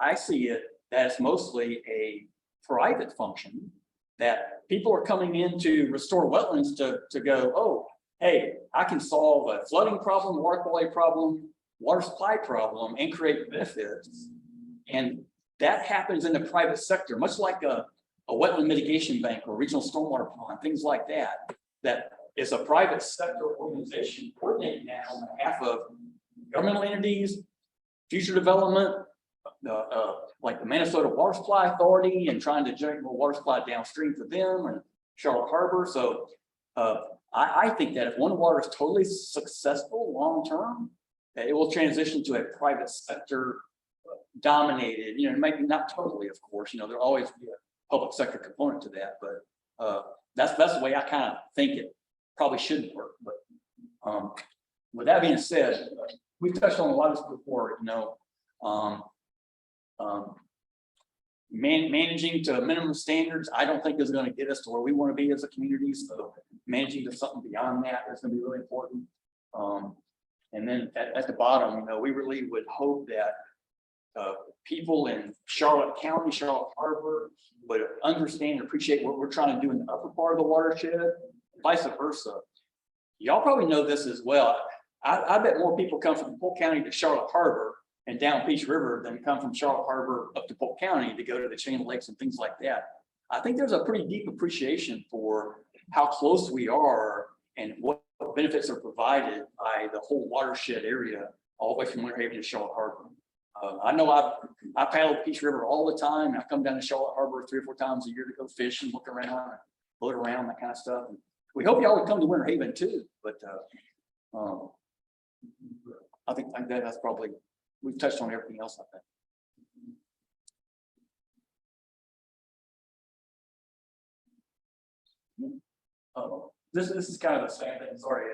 I see it as mostly a private function that people are coming in to restore wetlands to go, oh, hey, I can solve a flooding problem, water quality problem, water supply problem, and create benefits. And that happens in the private sector, much like a wetland mitigation bank or regional stormwater pond, things like that, that is a private sector organization coordinating now on behalf of governmental entities, future development, like the Minnesota Water Supply Authority, and trying to generate more water supply downstream for them, and Charlotte Harbor. So I think that if One Water is totally successful long term, that it will transition to a private sector dominated, maybe not totally, of course, there'll always be a public sector component to that, but that's the way I kind of think it probably should work. But with that being said, we've touched on a lot of this before, managing to minimum standards, I don't think is going to get us to where we want to be as a community. So managing to something beyond that is going to be really important. And then at the bottom, we really would hope that people in Charlotte County, Charlotte Harbor would understand and appreciate what we're trying to do in the upper part of the watershed, vice versa. Y'all probably know this as well. I bet more people come from Polk County to Charlotte Harbor and down Peach River than come from Charlotte Harbor up to Polk County to go to the Chain of Lakes and things like that. I think there's a pretty deep appreciation for how close we are and what benefits are provided by the whole watershed area, all the way from Winter Haven to Charlotte Harbor. I know I paddle Peach River all the time, and I come down to Charlotte Harbor 3 or 4 times a year to go fish and look around and float around, that kind of stuff. And we hope y'all would come to Winter Haven too, but I think that's probably, we've touched on everything else, I think. This is kind of the same thing. Sorry,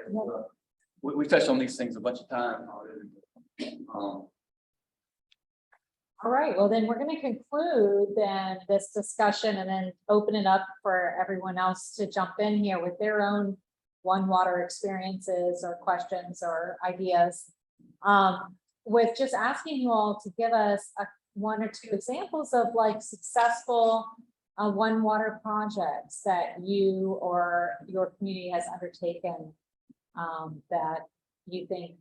we've touched on these things a bunch of times already. All right, well, then we're going to conclude then this discussion and then open it up for everyone else to jump in here with their own One Water experiences or questions or ideas. With just asking you all to give us 1 or 2 examples of like successful One Water projects that you or your community has undertaken that you think,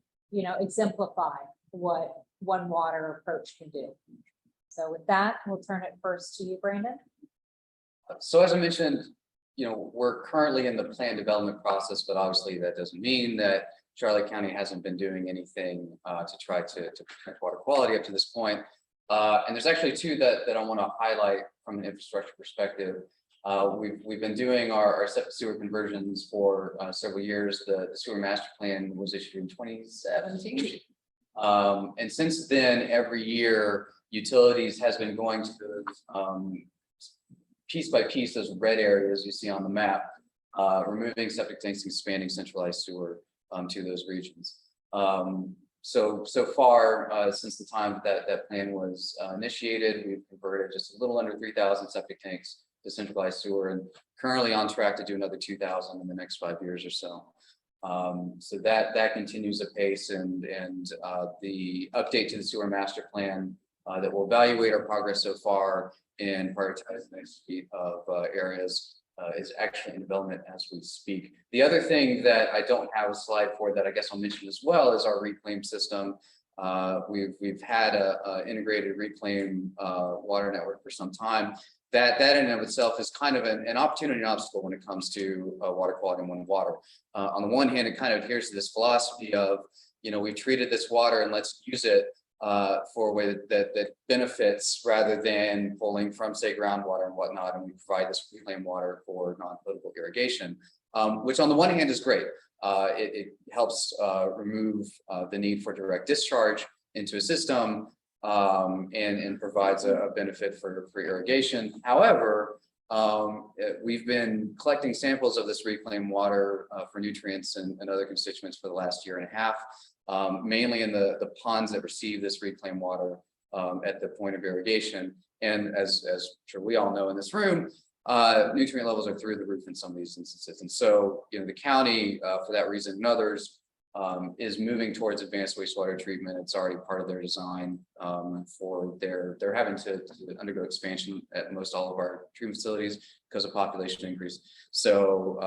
exemplify what One Water approach can do. So with that, we'll turn it first to you, Brandon. So as I mentioned, we're currently in the plan development process, but obviously that doesn't mean that Charlotte County hasn't been doing anything to try to protect water quality up to this point. And there's actually two that I want to highlight from an infrastructure perspective. We've been doing our septic sewer conversions for several years. The sewer master plan was issued in 2017. And since then, every year, utilities has been going to those piece by piece, those red areas you see on the map, removing septic tanks, expanding centralized sewer to those regions. So far, since the time that plan was initiated, we've converted just a little under 3,000 septic tanks to centralized sewer, and currently on track to do another 2,000 in the next 5 years or so. So that continues apace, and the update to the sewer master plan that will evaluate our progress so far and prioritize the next suite of areas is actually in development as we speak. The other thing that I don't have a slide for that I guess I'll mention as well is our reclaim system. We've had a integrated reclaim water network for some time. That in and of itself is kind of an opportunity and obstacle when it comes to water quality and water. On the one hand, it kind of adheres to this philosophy of, we've treated this water and let's use it for a way that benefits rather than pulling from, say, groundwater and whatnot. And we provide this reclaimed water for non-potable irrigation, which on the one hand is great. It helps remove the need for direct discharge into a system, and provides a benefit for irrigation. However, we've been collecting samples of this reclaimed water for nutrients and other constituents for the last 1.5 years, mainly in the ponds that receive this reclaimed water at the point of irrigation. And as I'm sure we all know in this room, nutrient levels are through the roof in some of these instances. And so, the county, for that reason and others, is moving towards advanced wastewater treatment. It's already part of their design for they're having to undergo expansion at most all of our treatment facilities because of population increase. So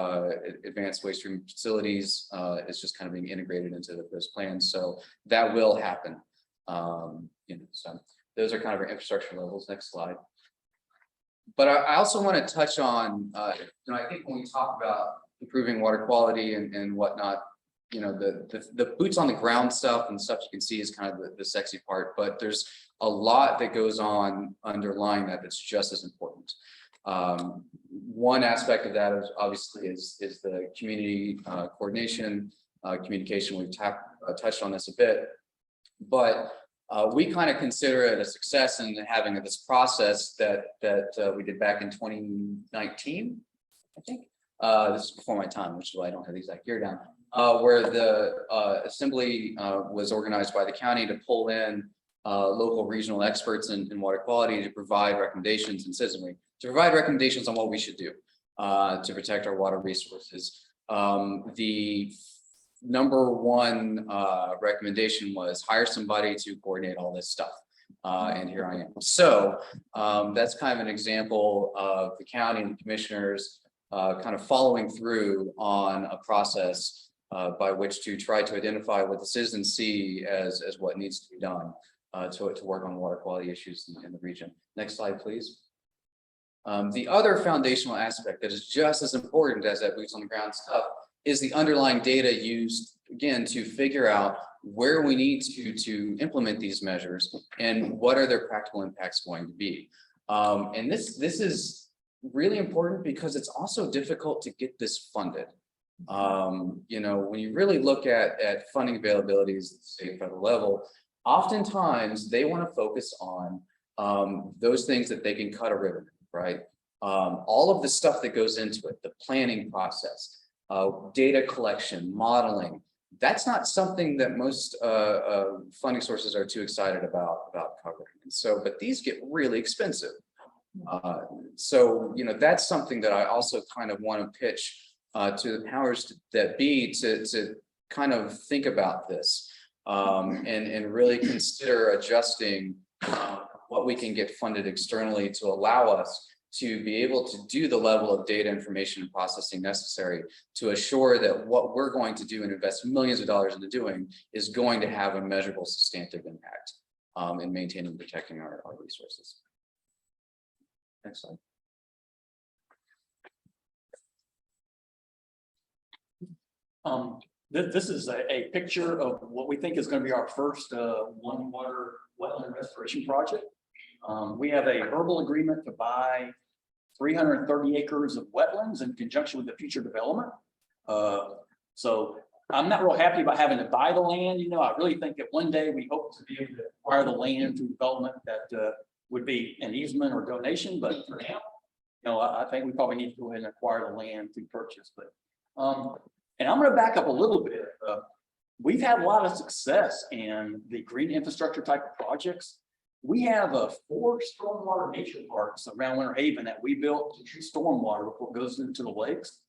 advanced waste treatment facilities is just kind of being integrated into those plans. So that will happen. So those are kind of our infrastructure levels. Next slide. But I also want to touch on, I think when we talk about improving water quality and whatnot, the boots on the ground stuff and stuff you can see is kind of the sexy part, but there's a lot that goes on underlying that's just as important. One aspect of that is obviously is the community coordination, communication. We've touched on this a bit, but we kind of consider it a success in having this process that we did back in 2019, I think. This is before my time, which is why I don't have the exact year down. Where the assembly was organized by the county to pull in local regional experts in water quality to provide recommendations and citizenry, to provide recommendations on what we should do to protect our water resources. The number one recommendation was hire somebody to coordinate all this stuff. And here I am. So that's kind of an example of the county and the commissioners kind of following through on a process by which to try to identify what the citizens see as what needs to be done to work on water quality issues in the region. Next slide, please. The other foundational aspect that is just as important as that boots on the ground stuff is the underlying data used, again, to figure out where we need to implement these measures and what are their practical impacts going to be. And this is really important because it's also difficult to get this funded. When you really look at funding availabilities at the state and federal level, oftentimes they want to focus on those things that they can cut a ribbon, right? All of the stuff that goes into it, the planning process, data collection, modeling, that's not something that most funding sources are too excited about covering. And so, but these get really expensive. So, that's something that I also kind of want to pitch to the powers that be to kind of think about this and really consider adjusting what we can get funded externally to allow us to be able to do the level of data information and processing necessary to assure that what we're going to do and invest millions of dollars into doing is going to have a measurable substantive impact in maintaining and protecting our resources. Next slide. This is a picture of what we think is going to be our first one water wetland restoration project. We have a verbal agreement to buy 330 acres of wetlands in conjunction with the future development. So I'm not real happy about having to buy the land. You know, I really think that one day we hope to be able to acquire the land through development that would be an easement or donation. But for now, you know, I think we probably need to go ahead and acquire the land through purchase. But and I'm going to back up a little bit. We've had a lot of success in the green infrastructure type of projects. We have 4 stormwater nature parks around Winter Haven that we built to treat stormwater before it goes into the lakes.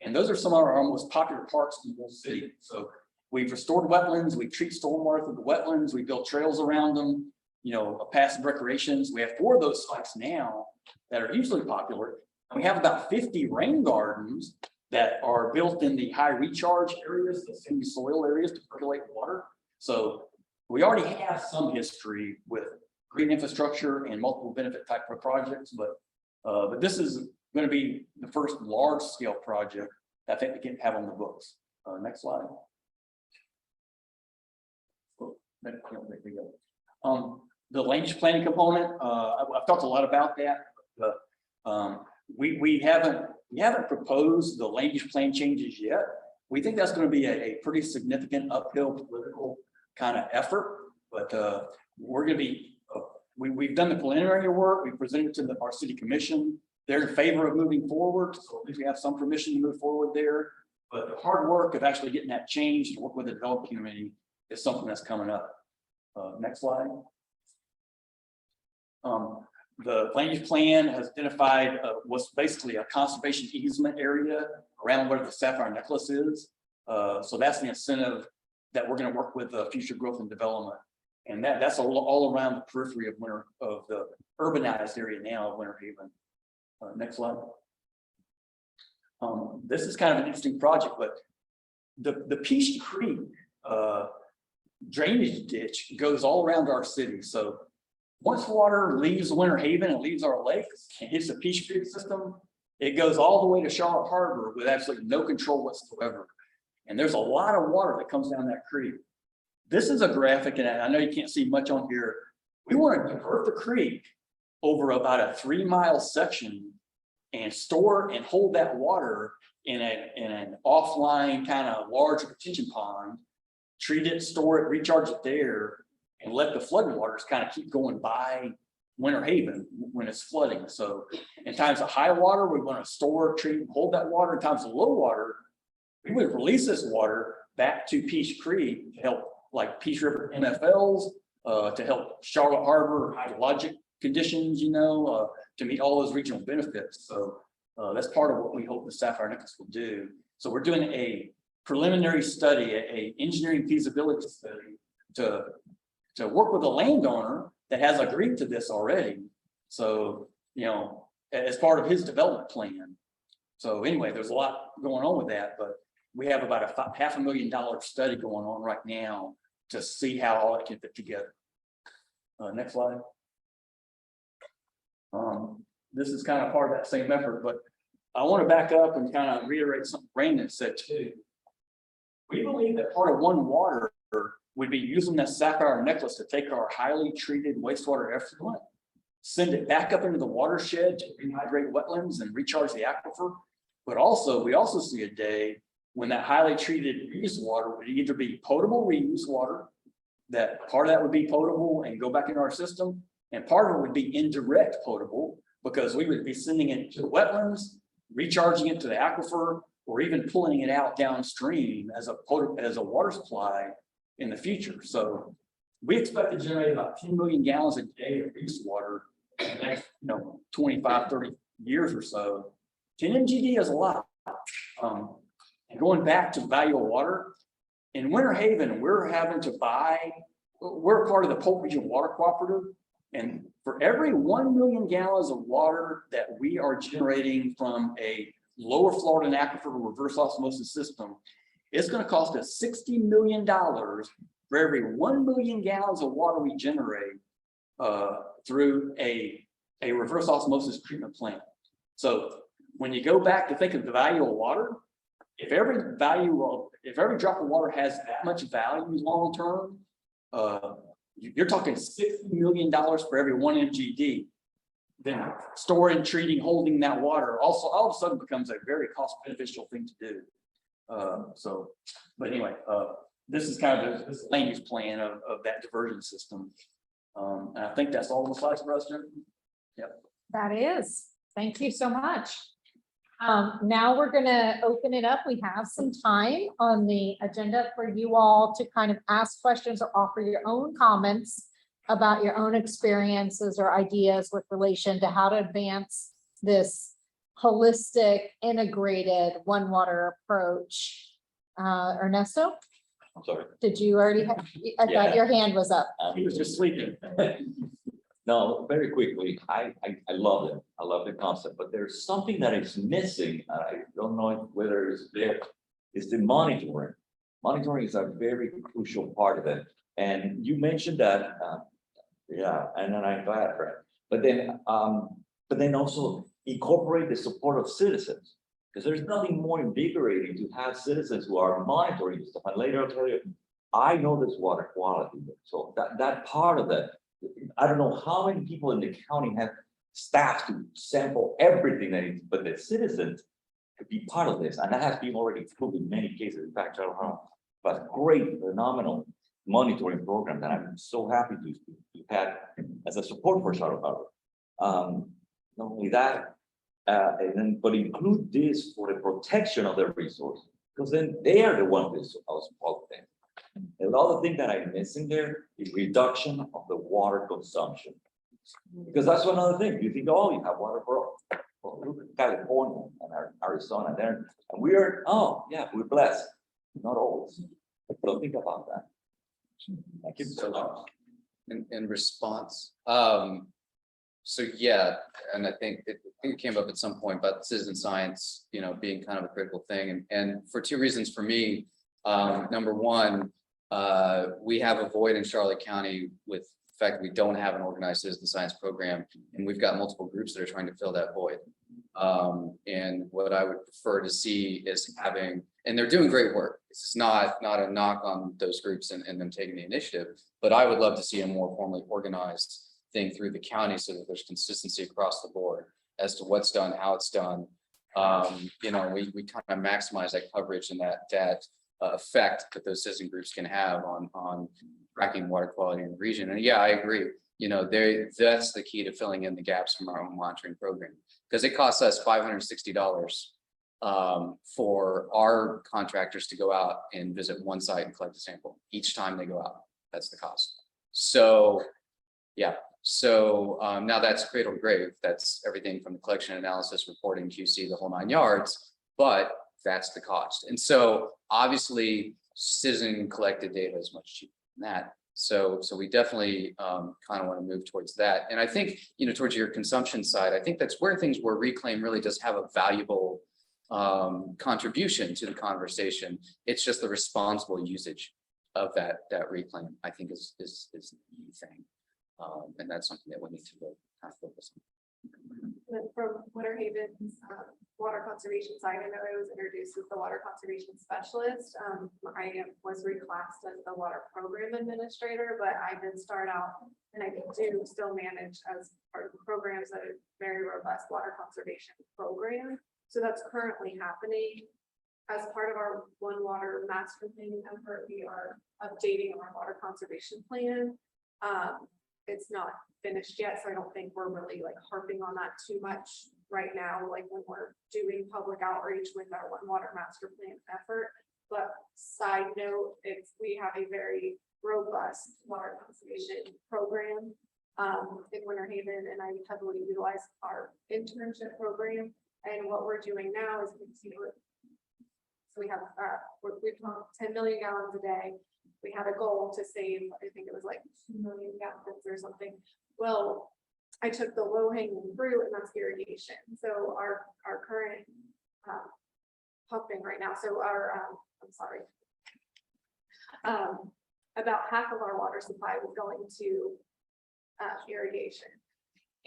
And those are some of our most popular parks in the whole city. So we've restored wetlands, we treat stormwater through the wetlands, we build trails around them, you know, passive recreations. We have 4 of those sites now that are hugely popular. And we have about 50 rain gardens that are built in the high recharge areas, the sandy soil areas to percolate water. So we already have some history with green infrastructure and multiple benefit type of projects, but this is going to be the first large scale project that I think we can have on the books. Next slide. Oh, there we go. The land use planning component, I've talked a lot about that. We haven't proposed the land use plan changes yet. We think that's going to be a pretty significant uphill political kind of effort, but we're going to be. We've done the preliminary work. We presented to our city commission. They're in favor of moving forward, so at least we have some permission to move forward there. But the hard work of actually getting that changed to work with the development community is something that's coming up. Next slide. The land use plan has identified what's basically a conservation easement area around where the Sapphire Necklace is. So that's the incentive that we're going to work with future growth and development. And that's all around the periphery of the urbanized area now of Winter Haven. Next slide. This is kind of an interesting project, but the Peach Creek drainage ditch goes all around our city. So once water leaves Winter Haven and leaves our lakes and hits the Peach Creek system, it goes all the way to Charlotte Harbor with absolutely no control whatsoever. And there's a lot of water that comes down that creek. This is a graphic, and I know you can't see much on here. We want to divert the creek over about a 3-mile section and store and hold that water in an offline kind of large retention pond, treat it, store it, recharge it there, and let the floodwaters kind of keep going by Winter Haven when it's flooding. So in times of high water, we want to store, treat, and hold that water. In times of low water, we would release this water back to Peach Creek to help like Peach River MFLs, to help Charlotte Harbor hydrologic conditions, you know, to meet all those regional benefits. So that's part of what we hope the Sapphire Necklace will do. So we're doing a preliminary study, a engineering feasibility study to work with a landowner that has agreed to this already. So, you know, as part of his development plan. So anyway, there's a lot going on with that, but we have about a $500,000 study going on right now to see how all it can fit together. Next slide. This is kind of part of that same effort, but I want to back up and kind of reiterate something Brandon said too. We believe that part of One Water would be using that Sapphire Necklace to take our highly treated wastewater effluent, send it back up into the watershed to rehydrate wetlands and recharge the aquifer. But also, we also see a day when that highly treated reused water would either be potable reused water, that part of that would be potable and go back into our system, and part of it would be indirect potable because we would be sending it to the wetlands, recharging it to the aquifer, or even pulling it out downstream as a water supply in the future. So we expect to generate about 10 million gallons a day of reused water in the next 25, 30 years or so. 10 MGD is a lot. And going back to value of water, in Winter Haven, we're having to we're part of the Polk Region Water Cooperative. And for every 1 million gallons of water that we are generating from a lower Florida aquifer reverse osmosis system, it's going to cost us $60 million for every 1 million gallons of water we generate through a reverse osmosis treatment plant. So when you go back to think of the value of water, if every drop of water has that much value long term, you're talking $60 million for every 1 MGD. Then storing, treating, holding that water also all of a sudden becomes a very cost beneficial thing to do. But anyway, this is kind of the land use plan of that diversion system. And I think that's all the slides for us, Jennifer. Yep. That is. Thank you so much. Now we're gonna open it up. We have some time on the agenda for you all to kind of ask questions or offer your own comments about your own experiences or ideas with relation to how to advance this holistic, integrated one water approach. Ernesto, I'm sorry. did you already have, I Yeah. thought your hand was up. He was just sleeping. No, very quickly, I love it. I love the concept, but there's something that is missing. I don't know whether it's there. Is the monitoring. Monitoring is a very crucial part of it. And you mentioned that, yeah, and then I'm glad, right? But then also incorporate the support of citizens. Because there's nothing more invigorating to have citizens who are monitoring stuff. And later I'll tell you, I know this water quality. So that part of it, I don't know how many people in the county have staff to sample everything that is, but the citizens could be part of this. And that has been already proved in many cases. In fact, I don't know, but great, phenomenal monitoring program that I'm so happy to have as a support for Charlotte Harbor. Not only that, but include this for the protection of their resources, because then they are the ones that are all things. A lot of things that I'm missing there is reduction of the water consumption. Because that's one other thing. You think, oh, you have water for look at California and Arizona there. And we are, oh, yeah, we're blessed. Not always. But think about that. Thank you so much. In response, so yeah, and I think it came up at some point about citizen science, being kind of a critical thing, and for two reasons for me. Number one, we have a void in Charlotte County with the fact that we don't have an organized citizen science program, and we've got multiple groups that are trying to fill that void. And what I would prefer to see is having, and they're doing great work. This is not a knock on those groups and them taking the initiative, but I would love to see a more formally organized thing through the county so that there's consistency across the board as to what's done, how it's done. We kind of maximize that coverage and that effect that those citizen groups can have on tracking water quality in the region. And yeah, I agree. That's the key to filling in the gaps from our own monitoring program, because it costs us $560 for our contractors to go out and visit one site and collect a sample each time they go out. That's the cost. So yeah. So now that's cradle to grave. That's everything from the collection, analysis, reporting, QC, the whole 9 yards. But that's the cost. And so obviously citizen collected data is much cheaper than that. So we definitely kind of want to move towards that. And I think, towards your consumption side, I think that's where reclaim really does have a valuable contribution to the conversation. It's just the responsible usage of that reclaim, I think is the key thing. And that's something that we need to really kind of focus on. From Winter Haven's water conservation side, I know I was introduced as the water conservation specialist. I was reclassed as the water program administrator, but I did start out, and I do still manage as part of the programs that are very robust water conservation program. So that's currently happening. As part of our One Water master planning effort, we are updating our water conservation plan. It's not finished yet, so I don't think we're really harping on that too much right now, when we're doing public outreach with our One Water master plan effort. But side note, we have a very robust water conservation program in Winter Haven, and I heavily utilize our internship program. And what we're doing now is we have we pump 10 million gallons a day. We had a goal to save, I think it was 2 million gallons or something. Well, I took the low hanging fruit, and that's irrigation. So our current pumping right now. So I'm sorry. About half of our water supply was going to irrigation.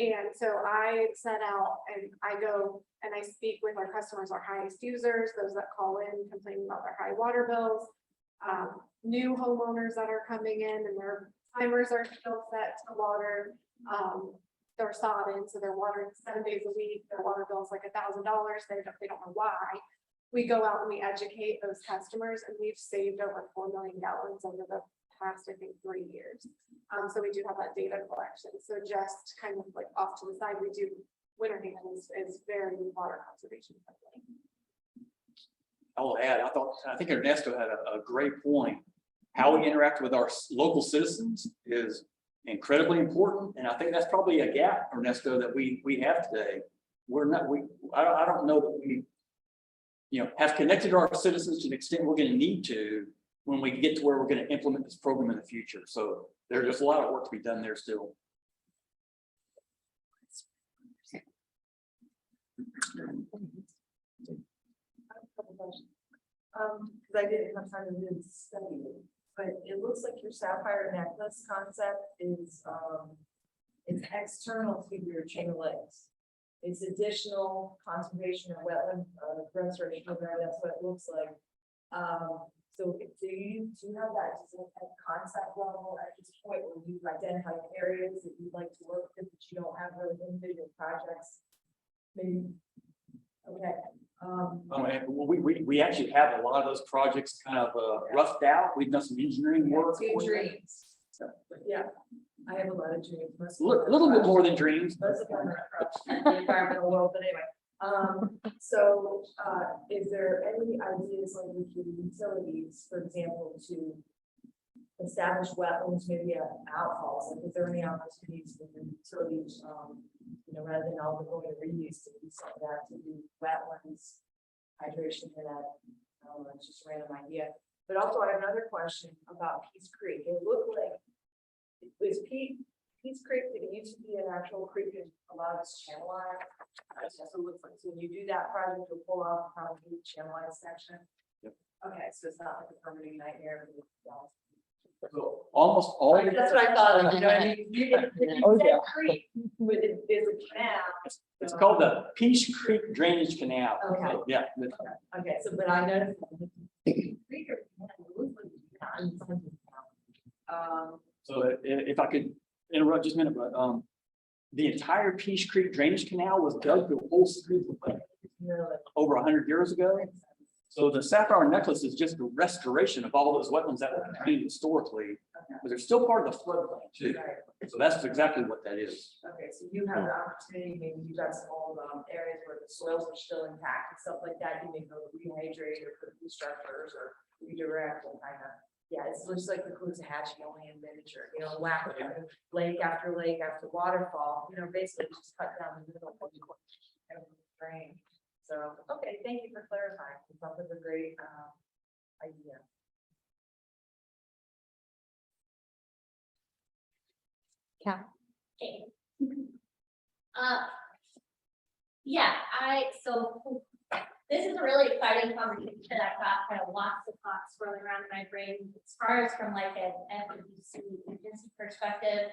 And so I set out and I go and I speak with our customers, our highest users, those that call in complaining about their high water bills. New homeowners that are coming in and their timers are still set to water. They're sodden, so they're watering 7 days a week. Their water bill is like $1,000. They don't know why. We go out and we educate those customers, and we've saved over 4 million gallons over the past, I think, 3 years. So we do have that data collection. So just kind of like off to the side, we do winter haven is very water conservation friendly. I will add, I think Ernesto had a great point. How we interact with our local citizens is incredibly important, and I think that's probably a gap, Ernesto, that we have today. I don't know that we, have connected to our citizens to the extent we're going to need to when we get to where we're going to implement this program in the future. So there's just a lot of work to be done there still. Because I didn't have time to really study it, but it looks like your sapphire necklace concept is, it's external to your chain of lakes. It's additional conservation or wetland, restoration program, that's what it looks like. So do you have that just at concept level at this point where you've identified areas that you'd like to work with, but you don't have really individual projects? Maybe, okay. We actually have a lot of those projects kind of roughed out. We've done some engineering work. Two dreams. Yeah, I have a lot of dreams. A little bit more than dreams. Most of them are across the environmental world, but anyway. So is there any ideas like with the utilities, for example, to establish wetlands, maybe at outfalls? Like, is there any opportunities for the utilities, rather than all the going to reuse to do some of that, to do wetlands, hydration for that? I don't know, it's just a random idea. But also I have another question about Peace Creek. It looked like, was Peace Creek, did it used to be an actual creek and a lot of it's channelized? That's what it looks like. So when you do that project, you'll pull off probably the channelized section. Yep. Okay, so it's not like a permanent nightmare. So almost all. That's what I thought. You know what I mean? Oh, yeah. Creek, but there's a canal. It's called the Peace Creek Drainage Canal. Okay. Yeah. Okay, so but I noticed. Creek or canal, it looks like it's not. So if I could interrupt just a minute, but the entire Peace Creek Drainage Canal was dug through a whole series of over 100 years ago. So the sapphire necklace is just a restoration of all those wetlands that were created historically, but they're still part of the floodplain too. So that's exactly what that is. Okay, so you have the opportunity, maybe you got some old areas where the soils are still intact and stuff like that. You may go to rehydrate or put new structures or redirect and kind of. Yeah, it's just like the Cootahachie only in miniature, whack lake after waterfall, basically just cut down the middle of the drain. So, okay, thank you for clarifying. I thought that was a great idea. Yeah, so this is a really exciting conversation. I've got kind of lots of thoughts swirling around in my brain as far as from like an FEDC agency perspective.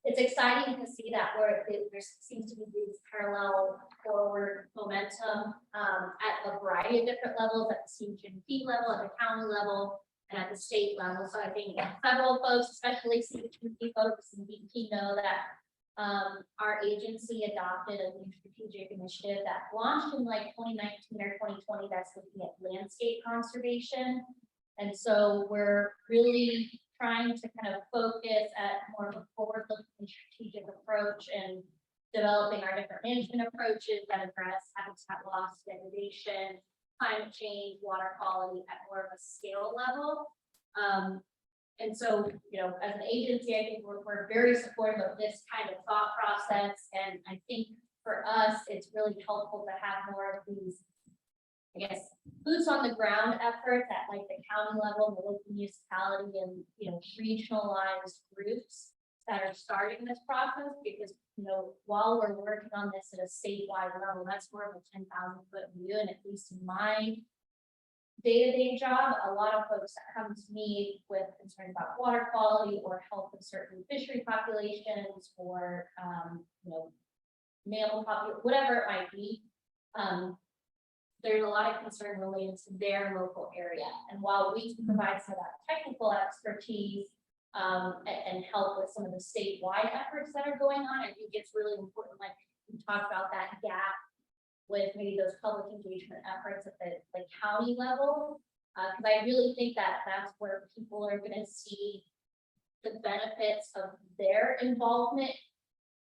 It's exciting to see that there seems to be these parallel forward momentum at a variety of different levels, at the CHMP level, at the county level, and at the state level. So I think several folks, especially CHMP folks and DP, know that our agency adopted a new strategic initiative that launched in like 2019 or 2020 that's looking at landscape conservation. And so we're really trying to kind of focus at more of a forward-looking strategic approach and developing our different management approaches that address habitat loss, degradation, climate change, water quality at more of a scale level. And so, as an agency, I think we're very supportive of this kind of thought process. And I think for us, it's really helpful to have more of these, I guess, boots on the ground efforts at like the county level, the local municipality, and regionalized groups that are starting this process. Because while we're working on this at a statewide level, that's more of a 10,000 foot view, and at least in my day-to-day job. A lot of folks that come to me with concerns about water quality or health of certain fishery populations or, mammal whatever it might be. There's a lot of concern related to their local area. And while we can provide some of that technical expertise, and help with some of the statewide efforts that are going on, I think it's really important, like we talked about that gap with maybe those public engagement efforts at the county level. Because I really think that that's where people are gonna see the benefits of their involvement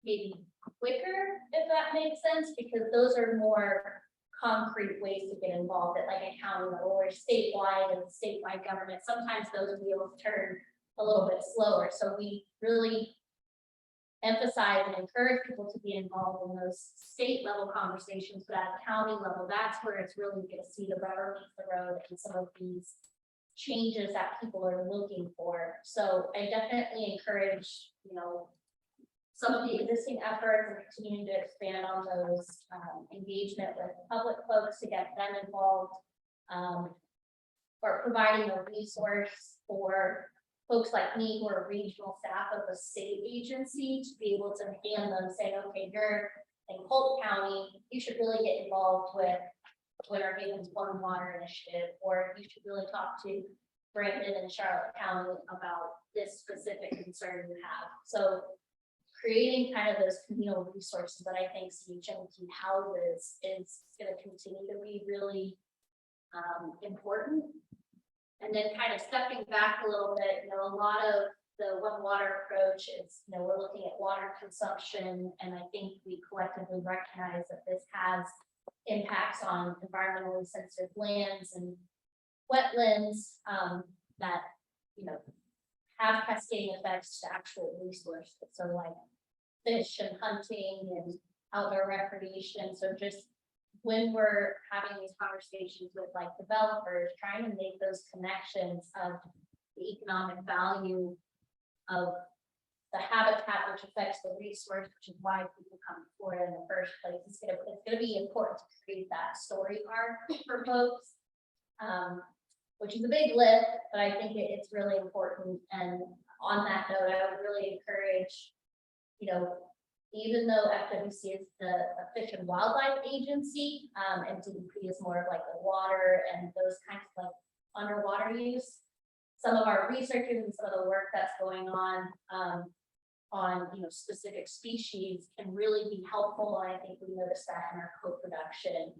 maybe quicker, if that makes sense, because those are more concrete ways to get involved at like a county level or statewide and statewide government. Sometimes those wheels turn a little bit slower. So we really emphasize and encourage people to be involved in those state level conversations, but at a county level, that's where it's really going to see the rubber meet the road and some of these changes that people are looking for. So I definitely encourage, some of the existing efforts and continuing to expand on those, engagement with public folks to get them involved, or providing a resource for folks like me who are regional staff of a state agency to be able to hand them, say, okay, you're in Holt County, you should really get involved with Winter Haven's One Water Initiative, or you should really talk to Brandon and Charlotte County about this specific concern you have. So creating kind of those communal resources that I think CHMT houses is going to continue to be really important. And then kind of stepping back a little bit, a lot of the One Water approach is, we're looking at water consumption, and I think we collectively recognize that this has impacts on environmentally sensitive lands and wetlands that, have cascading effects to actual resources. So like fish and hunting and outdoor recreation. So just when we're having these conversations with like developers, trying to make those connections of the economic value of the habitat, which affects the resource, which is why people come forward in the first place. It's gonna be important to create that story arc for folks, which is a big lift, but I think it's really important. And on that note, I would really encourage, even though FWC is the Fish and Wildlife Agency, and DEP is more of like the water and those kinds of like underwater use, some of our researchers and some of the work that's going on specific species can really be helpful. And I think we noticed that in our co-production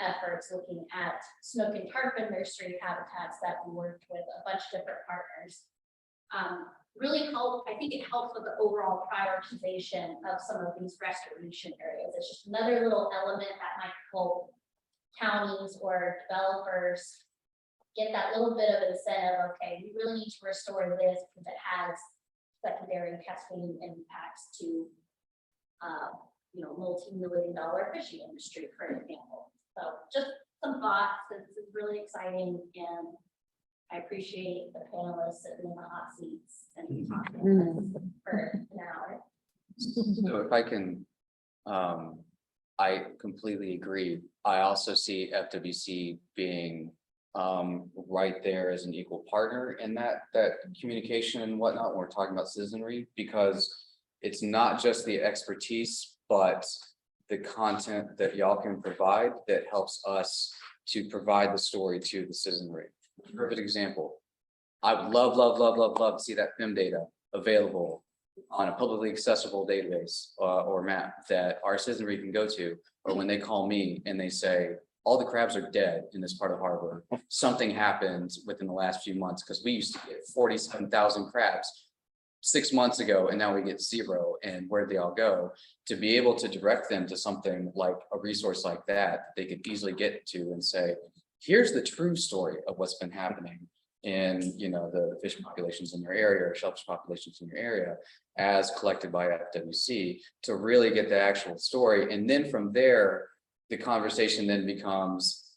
efforts, looking at snook and tarpon nursery habitats that we worked with a bunch of different partners. Really help. I think it helps with the overall prioritization of some of these restoration areas. It's just another little element that might help counties or developers get that little bit of incentive. Okay, we really need to restore this because it has secondary and cascading impacts to, multi-million-dollar fishing industry, for example. So just some thoughts. This is really exciting, and I appreciate the panelists sitting in the hot seats and talking for an hour. So if I can, I completely agree. I also see FWC being right there as an equal partner in that communication and whatnot when we're talking about citizenry, because it's not just the expertise, but the content that y'all can provide that helps us to provide the story to the citizenry. Perfect example. I would love to see that FIM data available on a publicly accessible database or map that our citizenry can go to, or when they call me and they say, all the crabs are dead in this part of the harbor. Something happened within the last few months because we used to get 47,000 crabs 6 months ago, and now we get 0. And where did they all go? To be able to direct them to something like a resource like that, they could easily get to and say, here's the true story of what's been happening in, the fish populations in your area or shellfish populations in your area, as collected by FWC, to really get the actual story. And then from there, the conversation then becomes,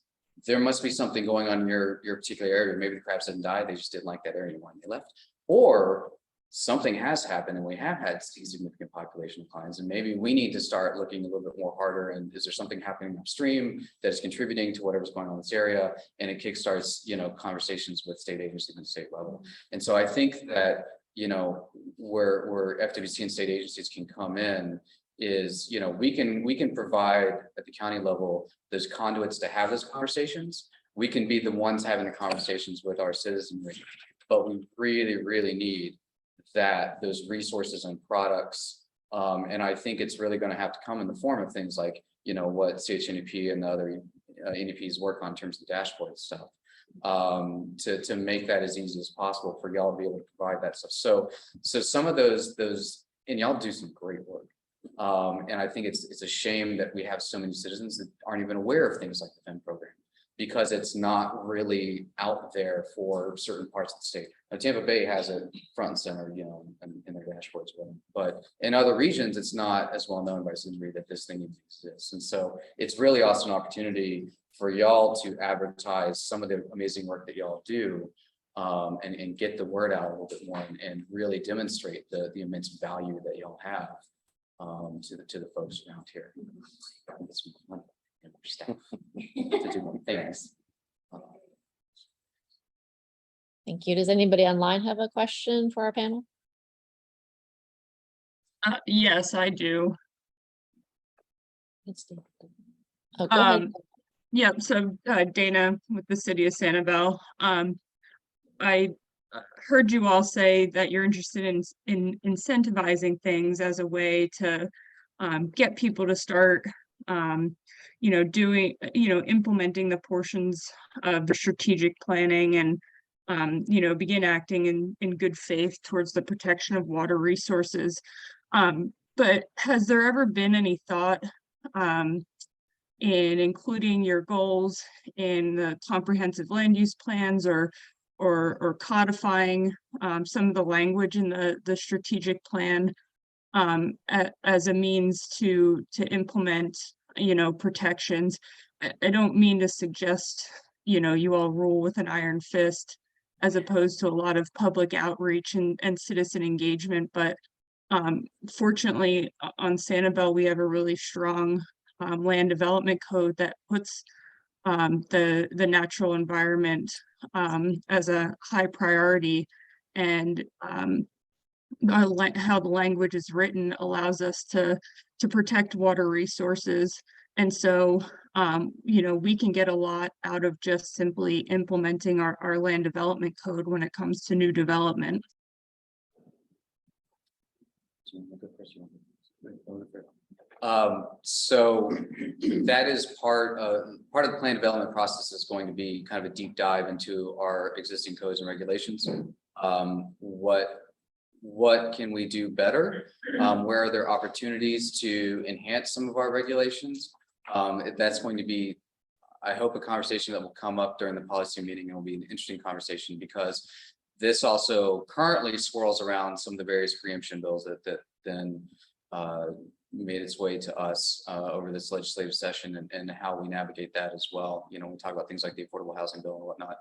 there must be something going on in your particular area. Maybe the crabs didn't die, they just didn't like that area anymore and they left. Or something has happened and we have had significant population declines, and maybe we need to start looking a little bit more harder. And is there something happening upstream that is contributing to whatever's going on in this area? And it kickstarts, conversations with state agencies and state level. And so I think that, where FWC and state agencies can come in is, we can provide at the county level those conduits to have those conversations. We can be the ones having the conversations with our citizenry, but we really, really need those resources and products. And I think it's really going to have to come in the form of things like, what CHNEP and the other NEPs work on in terms of the dashboard stuff, to make that as easy as possible for y'all to be able to provide that stuff. So some of those, and y'all do some great work. And I think it's a shame that we have so many citizens that aren't even aware of things like the FEM program, because it's not really out there for certain parts of the state. Now, Tampa Bay has it front and center, in their dashboards, but in other regions, it's not as well known by citizenry that this thing exists. And so it's really also an opportunity for y'all to advertise some of the amazing work that y'all do, and get the word out a little bit more, and really demonstrate the immense value that y'all have to the folks around here. Staff to do more things. Thank you. Does anybody online have a question for our panel? Yes, I do. Oh, go ahead. Yeah, so Dana with the city of Sanibel. I heard you all say that you're interested in incentivizing things as a way to get people to start implementing the portions of the strategic planning and begin acting in good faith towards the protection of water resources. But has there ever been any thought in including your goals in the comprehensive land use plans, or codifying some of the language in the strategic plan as a means to implement protections? I don't mean to suggest you all rule with an iron fist as opposed to a lot of public outreach and citizen engagement, but fortunately on Sanibel we have a really strong land development code that puts the natural environment as a high priority, and how the language is written allows us to protect water resources. And so we can get a lot out of just simply implementing our land development code when it comes to new development. So that is part of the plan development process is going to be kind of a deep dive into our existing codes and regulations. What can we do better? Where are there opportunities to enhance some of our regulations? That's going to be, I hope, a conversation that will come up during the policy meeting. It will be an interesting conversation because this also currently swirls around some of the various preemption bills that then made its way to us over this legislative session, and how we navigate that as well. We talk about things like the affordable housing bill and whatnot.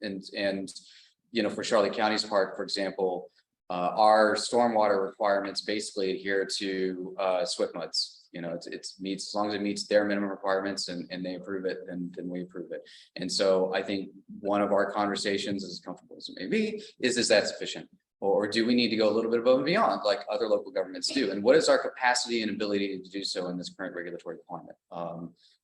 And for Charlotte County's part, for example, our stormwater requirements basically adhere to SWIFMUDs. It meets, as long as it meets their minimum requirements and they approve it, then we approve it. And so I think one of our conversations, as comfortable as it may be, is that sufficient? Or do we need to go a little bit above and beyond like other local governments do? And what is our capacity and ability to do so in this current regulatory climate?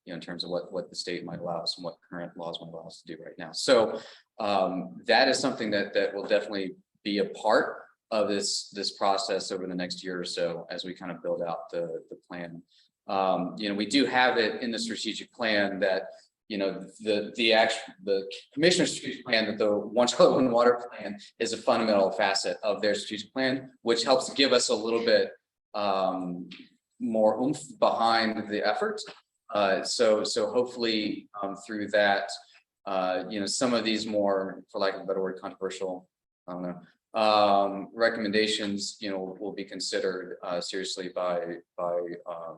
In terms of what the state might allow us and what current laws might allow us to do right now. So that is something that will definitely be a part of this process over the next year or so as we kind of build out the plan. We do have it in the strategic plan that the commissioner's strategic plan, that the One Charlotte One Water plan is a fundamental facet of their strategic plan, which helps give us a little bit more oomph behind the effort. So hopefully through that, some of these more, for lack of a better word, controversial, I don't know, recommendations, will be considered seriously by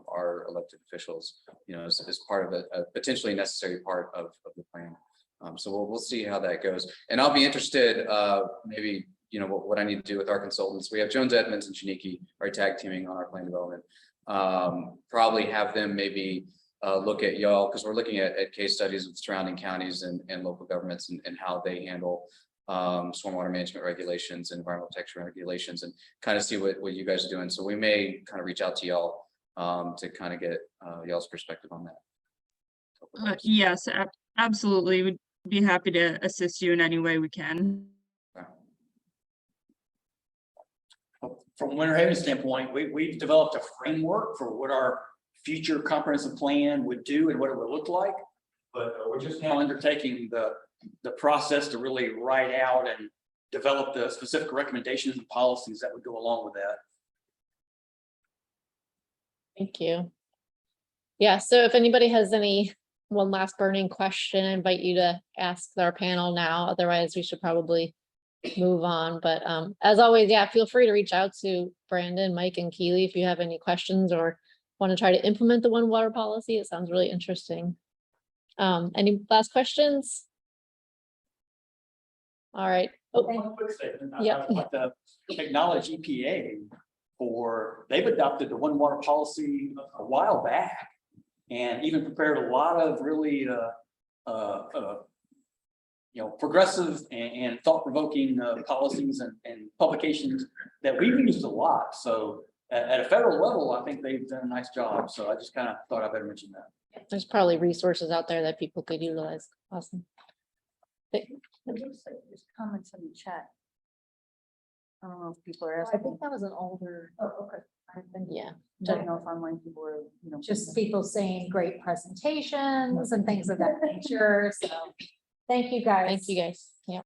our elected officials, as part of a potentially necessary part of the plan. So we'll see how that goes. And I'll be interested, maybe you know, what I need to do with our consultants. We have Jones, Edmonds and Shaniki are tag teaming on our plan development. Probably have them maybe look at y'all, because we're looking at case studies of surrounding counties and local governments and how they handle stormwater management regulations, environmental protection regulations, and kind of see what you guys are doing. So we may kind of reach out to y'all to kind of get y'all's perspective on that. Yes, absolutely. We'd be happy to assist you in any way we can. From Winter Haven standpoint, we've developed a framework for what our future comprehensive plan would do and what it would look like. But we're just now undertaking the process to really write out and develop the specific recommendations and policies that would go along with that. Thank you. Yeah, so if anybody has one last burning question, I invite you to ask our panel now. Otherwise, we should probably move on. But as always, yeah, feel free to reach out to Brandon, Mike, and Keely if you have any questions or want to try to implement the one water policy. It sounds really interesting. Any last questions? All right. Oh, One quick statement. Yeah. I'd like to acknowledge EPA they've adopted the one water policy a while back and even prepared a lot of really progressive and thought-provoking policies and publications that we've used a lot. So at a federal level, I think they've done a nice job. So I just kind of thought I better mention that. there's probably resources out there that people could utilize. Awesome. It looks like there's comments in the chat. I don't know if people are I asking. think that was an older, Oh, okay. I think, Yeah. Don't know if online people are, just people saying great presentations and things of that nature. So thank you guys. Thank you guys. Yeah.